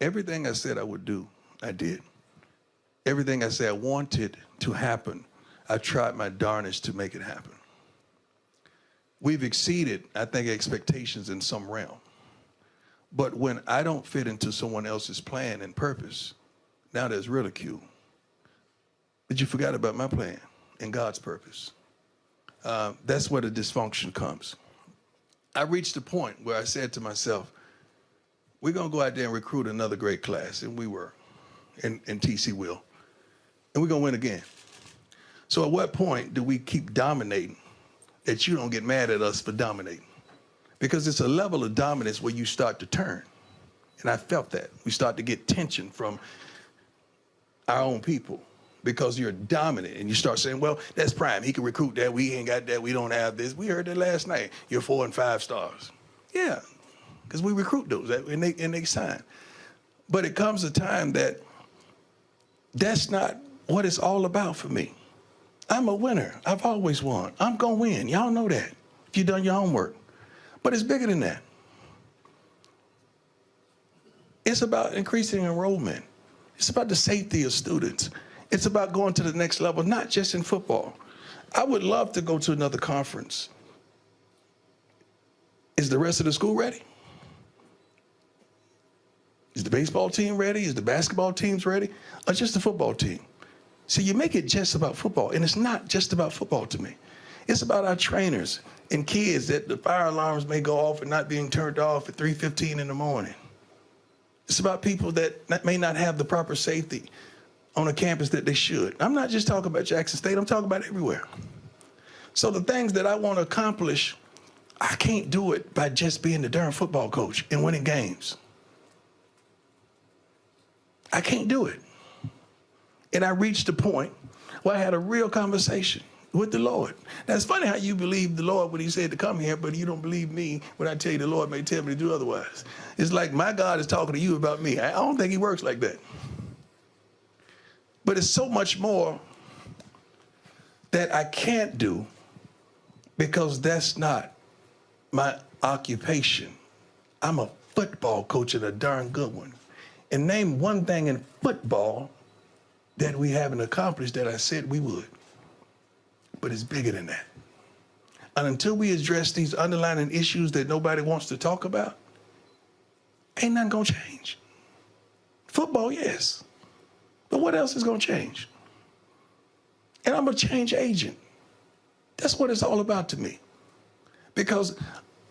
Everything I said I would do, I did. Everything I said I wanted to happen, I tried my darnest to make it happen. We've exceeded, I think, expectations in some realm. But when I don't fit into someone else's plan and purpose, now there's ridicule. But you forgot about my plan and God's purpose. That's where the dysfunction comes. I reached a point where I said to myself, we're going to go out there and recruit another great class, and we were, and TC will, and we're going to win again. So at what point do we keep dominating that you don't get mad at us for dominating? Because it's a level of dominance where you start to turn. And I felt that. We start to get tension from our own people because you're dominant and you start saying, well, that's Prime. He can recruit that. We ain't got that. We don't have this. We heard that last night. You're 4 and 5 stars. Yeah, because we recruit those and they sign. But it comes a time that that's not what it's all about for me. I'm a winner. I've always won. I'm going to win. Y'all know that if you've done your homework. But it's bigger than that. It's about increasing enrollment. It's about the safety of students. It's about going to the next level, not just in football. I would love to go to another conference. Is the rest of the school ready? Is the baseball team ready? Is the basketball teams ready? Or just the football team? See, you make it just about football, and it's not just about football to me. It's about our trainers and kids that the fire alarms may go off and not being turned off at 3:15 in the morning. It's about people that may not have the proper safety on a campus that they should. I'm not just talking about Jackson State, I'm talking about everywhere. So the things that I want to accomplish, I can't do it by just being the darn football coach and winning games. I can't do it. And I reached a point where I had a real conversation. with the Lord. Now, it's funny how you believe the Lord when he said to come here, but you don't believe me when I tell you the Lord may tell me to do otherwise. It's like my God is talking to you about me. I don't think he works like that. But it's so much more that I can't do because that's not my occupation. I'm a football coach and a darn good one. And name one thing in football that we haven't accomplished that I said we would. But it's bigger than that. And until we address these underlying issues that nobody wants to talk about, ain't nothing gonna change. Football, yes. But what else is gonna change? And I'm a change agent. That's what it's all about to me. Because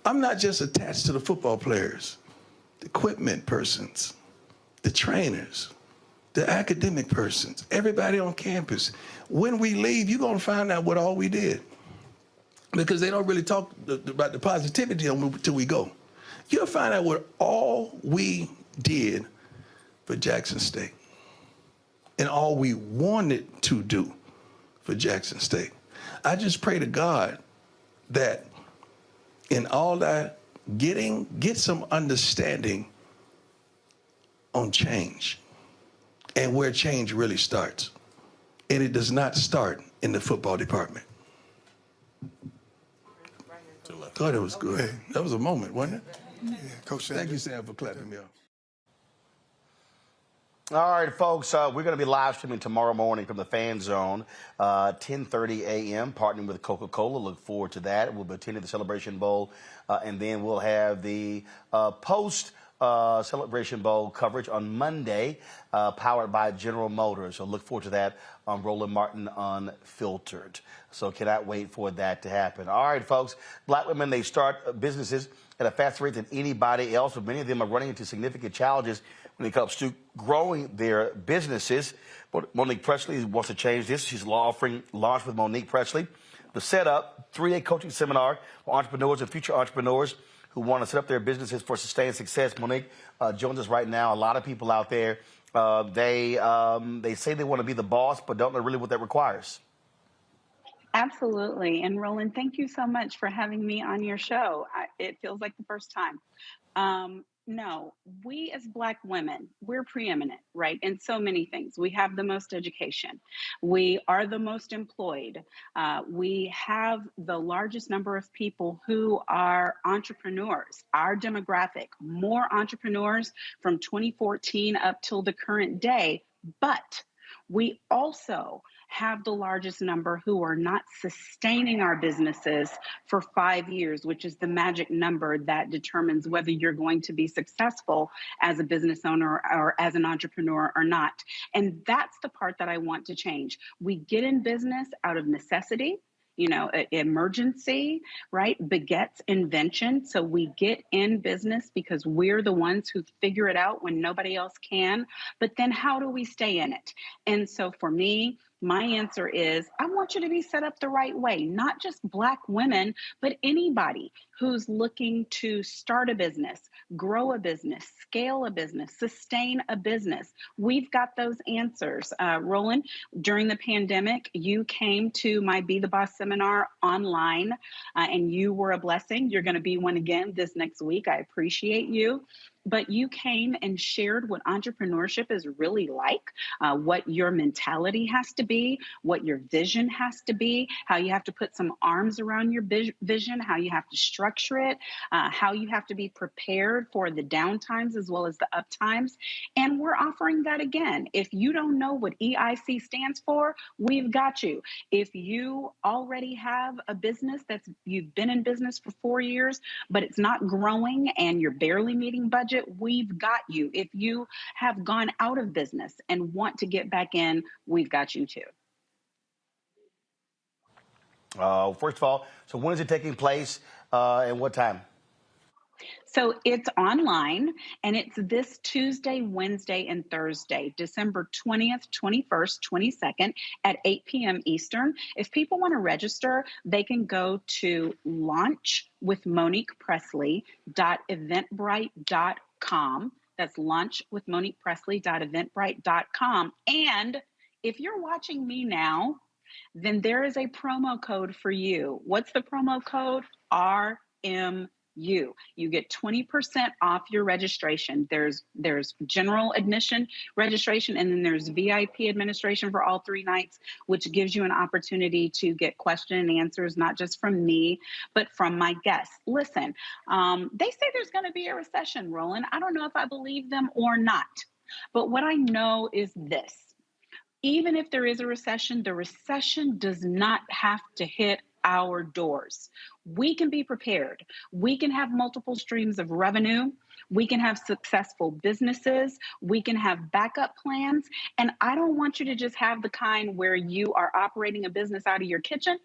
I'm not just attached to the football players, the equipment persons, the trainers, the academic persons, everybody on campus. When we leave, you're gonna find out what all we did. Because they don't really talk about the positivity until we go. You'll find out what all we did for Jackson State and all we wanted to do for Jackson State. I just pray to God that in all that get some understanding on change and where change really starts. And it does not start in the football department. I thought it was good. That was a moment, wasn't it? Yeah, Coach Sanders. Thank you, Sam, for clapping me up. All right, folks, we're going to be live streaming tomorrow morning from the Fan Zone, 10:30 a.m., partnering with Coca-Cola. Look forward to that. We'll be attending the Celebration Bowl, and then we'll have the post-Celebration Bowl coverage on Monday, powered by General Motors. So look forward to that on Roland Martin Unfiltered. So cannot wait for that to happen. All right, folks, black women, they start businesses at a faster rate than anybody else, but many of them are running into significant challenges when it comes to growing their businesses. Monique Presley wants to change this. She's offering Launch with Monique Presley. The setup, 3-day coaching seminar for entrepreneurs and future entrepreneurs who want to set up their businesses for sustained success. Monique joins us right now. A lot of people out there, they say they want to be the boss, but don't know really what that requires. Absolutely. And Roland, thank you so much for having me on your show. It feels like the first time. No, we as Black women, we're preeminent, right? In so many things. We have the most education. We are the most employed. We have the largest number of people who are entrepreneurs. Our demographic, more entrepreneurs from 2014 up till the current day. But we also have the largest number who are not sustaining our businesses for 5 years, which is the magic number that determines whether you're going to be successful as a business owner or as an entrepreneur or not. And that's the part that I want to change. We get in business out of necessity. You know, emergency, right, begets invention. So we get in business because we're the ones who figure it out when nobody else can. But then how do we stay in it? And so for me, my answer is, I want you to be set up the right way, not just Black women, but anybody who's looking to start a business, grow a business, scale a business, sustain a business. We've got those answers. Roland, during the pandemic, you came to my Be the Boss seminar online, and you were a blessing. You're going to be one again this next week. I appreciate you. But you came and shared what entrepreneurship is really like, what your mentality has to be, what your vision has to be, how you have to put some arms around your vision, how you have to structure it, how you have to be prepared for the downtimes as well as the uptimes. And we're offering that again. If you don't know what EIC stands for, we've got you. If you already have a business you've been in business for 4 years, but it's not growing and you're barely meeting budget, we've got you. If you have gone out of business and want to get back in, we've got you too. First of all, so when is it taking place and what time? So it's online, and it's this Tuesday, Wednesday, and Thursday, December 20th, 21st, 22nd at 8 p.m. Eastern. If people want to register, they can go to launchwithmoniquepresley.eventbrite.com. That's launchwithmoniquepresley.eventbrite.com. And if you're watching me now then there is a promo code for you. What's the promo code? RMU. You get 20% off your registration. There's general admission registration, and then there's VIP administration for all 3 nights, which gives you an opportunity to get question and answers, not just from me, but from my guests. Listen, they say there's going to be a recession, Roland. I don't know if I believe them or not, but what I know is this. Even if there is a recession, the recession does not have to hit our doors. We can be prepared. We can have multiple streams of revenue. We can have successful businesses. We can have backup plans. And I don't want you to just have the kind where you are operating a business out of your kitchen,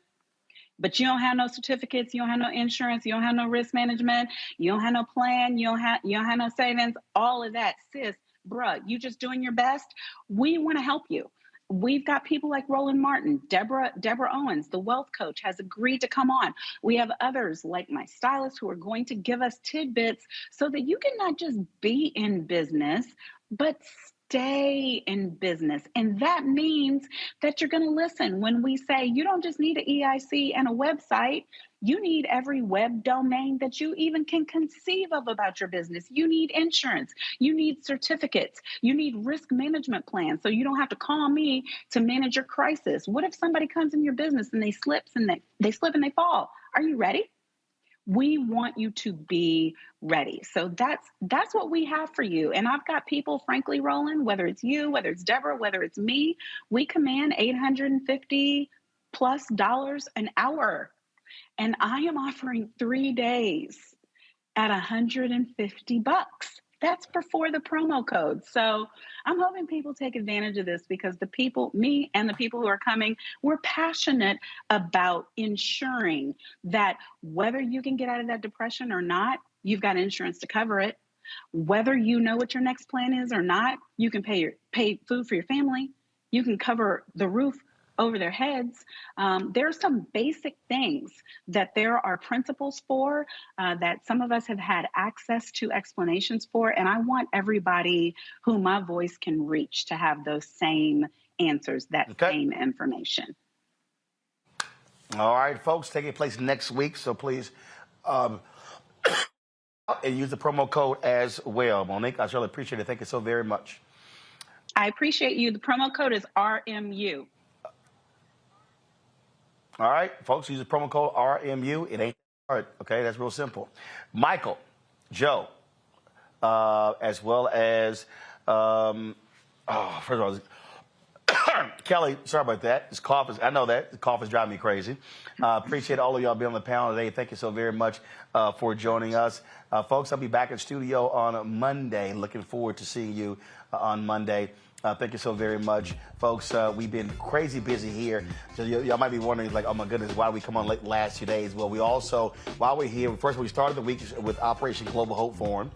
but you don't have no certificates, you don't have no insurance, you don't have no risk management, you don't have no plan, you don't have no savings, all of that. Sis, bruh, you just doing your best. We want to help you. We've got people like Roland Martin, Deborah Owens, the wealth coach, has agreed to come on. We have others like my stylist who are going to give us tidbits so that you can not just be in business, but stay in business. And that means that you're going to listen when we say you don't just need an EIC and a website. You need every web domain that you even can conceive of about your business. You need insurance. You need certificates. You need risk management plans so you don't have to call me to manage your crisis. What if somebody comes in your business and they slip and they fall? Are you ready? We want you to be ready. So that's what we have for you. And I've got people, frankly, Roland, whether it's you, whether it's Deborah, whether it's me, we command $850+ an hour. And I am offering 3 days at $150. That's before the promo code. So I'm hoping people take advantage of this because the people, me and the people who are coming, we're passionate about ensuring that whether you can get out of that depression or not, you've got insurance to cover it. Whether you know what your next plan is or not, you can pay food for your family. You can cover the roof over their heads. There are some basic things that there are principles for that some of us have had access to explanations for. And I want everybody who my voice can reach to have those same answers, that same information. All right, folks, taking place next week. So please and use the promo code as well. Monique, I really appreciate it. Thank you so very much. I appreciate you. The promo code is RMU. All right, folks, use the promo code RMU. It ain't hard, okay? That's real simple. Michael, Joe, as well as, first of all, Kelly, sorry about that. This cough is, I know that. The cough is driving me crazy. Appreciate all of y'all being on the panel today. Thank you so very much for joining us. Folks, I'll be back in studio on Monday. Looking forward to seeing you on Monday. Thank you so very much, folks. We've been crazy busy here. So y'all might be wondering, like, oh my goodness, why did we come on late last 2 days? Well, we also, while we're here, first we started the week with Operation Global Hope Forum,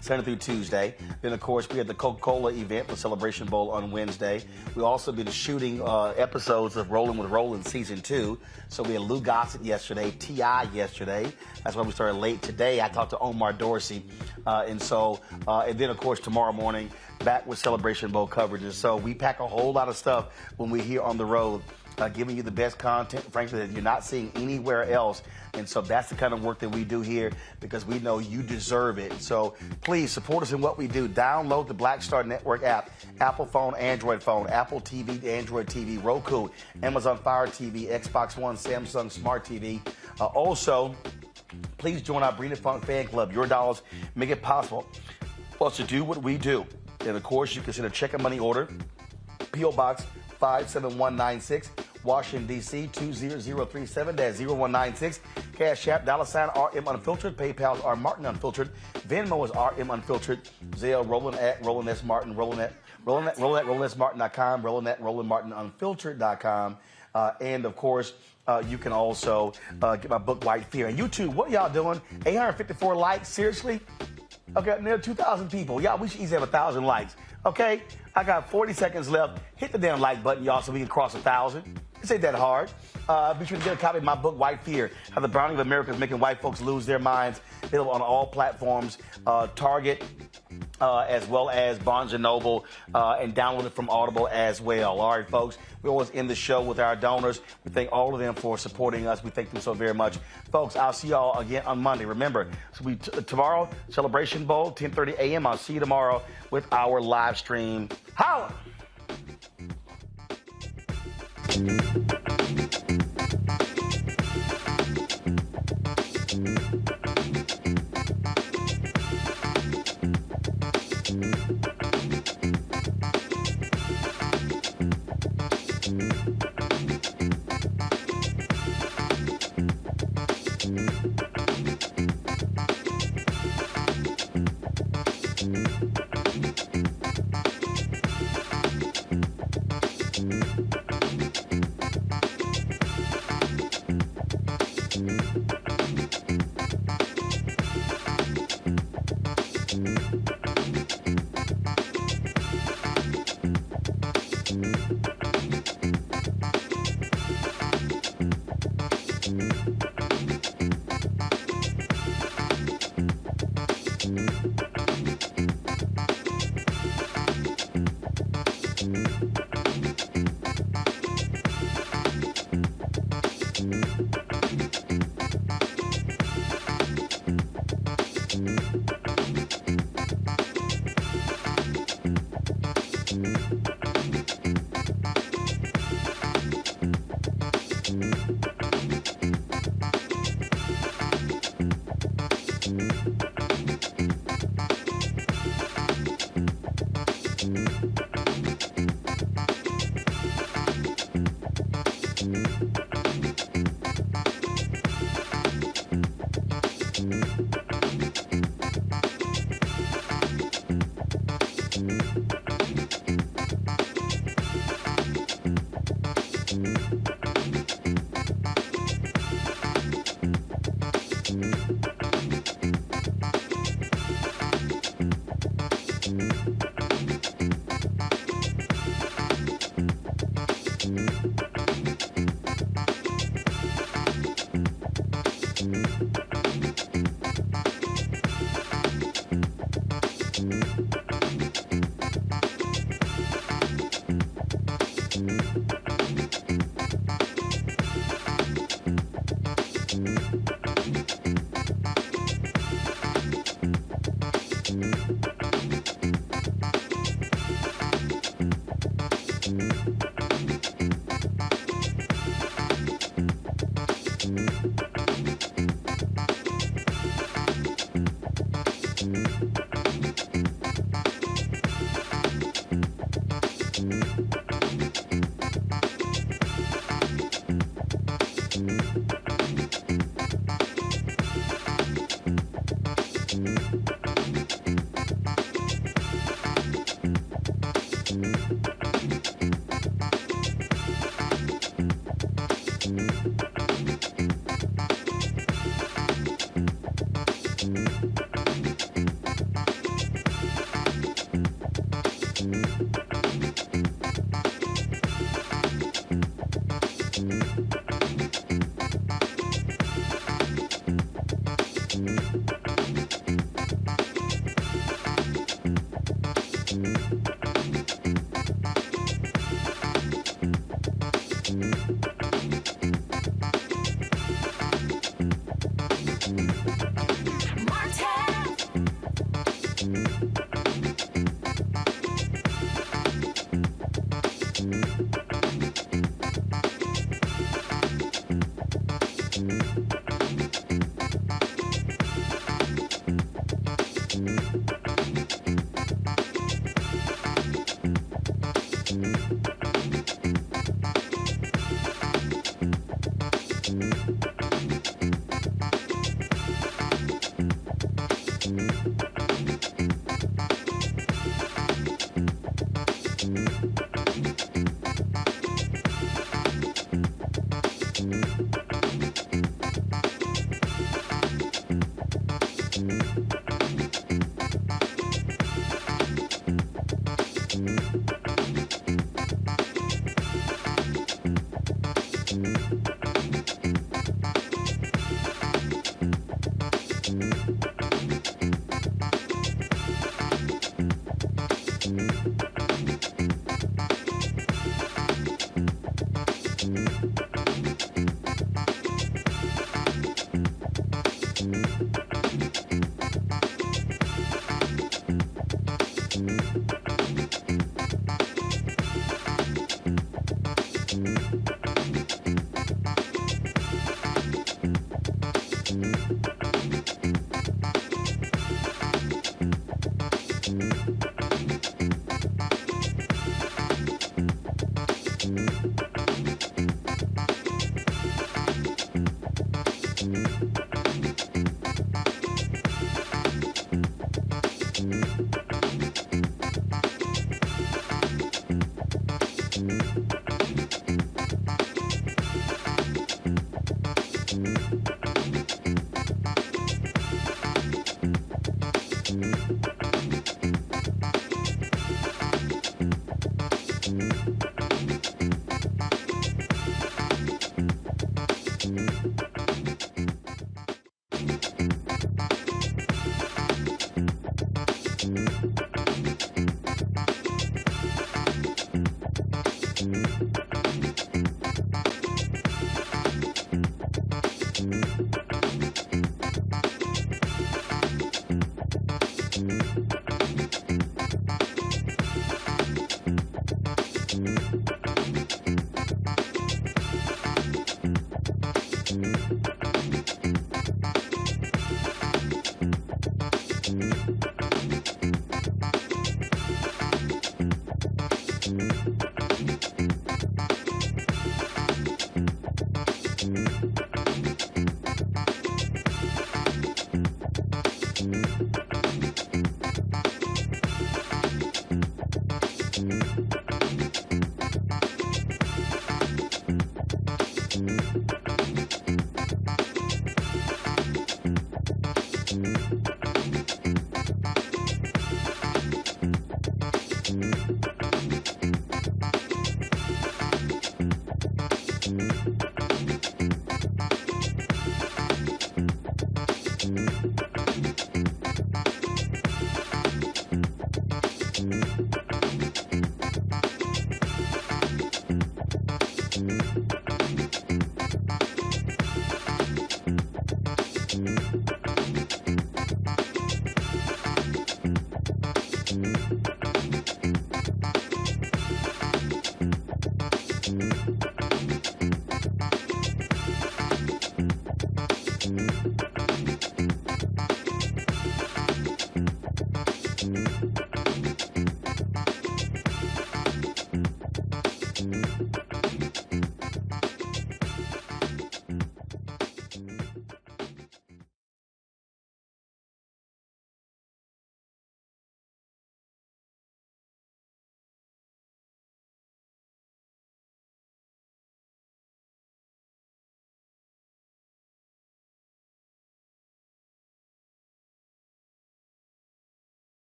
Sunday through Tuesday. Then, of course, we had the Coca-Cola event, the Celebration Bowl on Wednesday. We also been shooting episodes of Rolling with Roland Season 2. So we had Lou Gossett yesterday, T.I. yesterday. That's why we started late today. I talked to Omar Dorsey. And then, of course, tomorrow morning, back with Celebration Bowl coverage. And so we pack a whole lot of stuff when we're here on the road, giving you the best content, frankly, that you're not seeing anywhere else. And so that's the kind of work that we do here because we know you deserve it. So please support us in what we do. Download the Black Star Network app, Apple phone, Android phone, Apple TV, Android TV, Roku, Amazon Fire TV, Xbox One, Samsung Smart TV. Also, please join our Breeding Funk fan club. Your dollars make it possible for us to do what we do. And of course, you can send a check and money order, P.O. Box 57196, Washington, D.C. 20037-0196. Cash App, $RM Unfiltered. PayPal's R Martin Unfiltered. Venmo is RM Unfiltered. Zelle, Roland at Roland S. Martin. Roland at RolandSMartin.com. Roland at RolandMartinUnfiltered.com. And of course, you can also get my book, White Fear. And YouTube, what y'all doing? 854 likes? Seriously? Okay, near 2,000 people. Y'all, we should easily have 1,000 likes. Okay? I got 40 seconds left. Hit the damn like button, y'all, so we can cross 1,000. This ain't that hard. Be sure to get a copy of my book, White Fear, How the Browning of America is Making White Folks Lose Their Minds. Available on all platforms, Target, as well as Barnes & Noble, and download it from Audible as well. All right, folks, we always end the show with our donors. We thank all of them for supporting us. We thank them so very much. Folks, I'll see y'all again on Monday. Remember, tomorrow, Celebration Bowl, 10:30 a.m. I'll see you tomorrow with our live stream. Holla!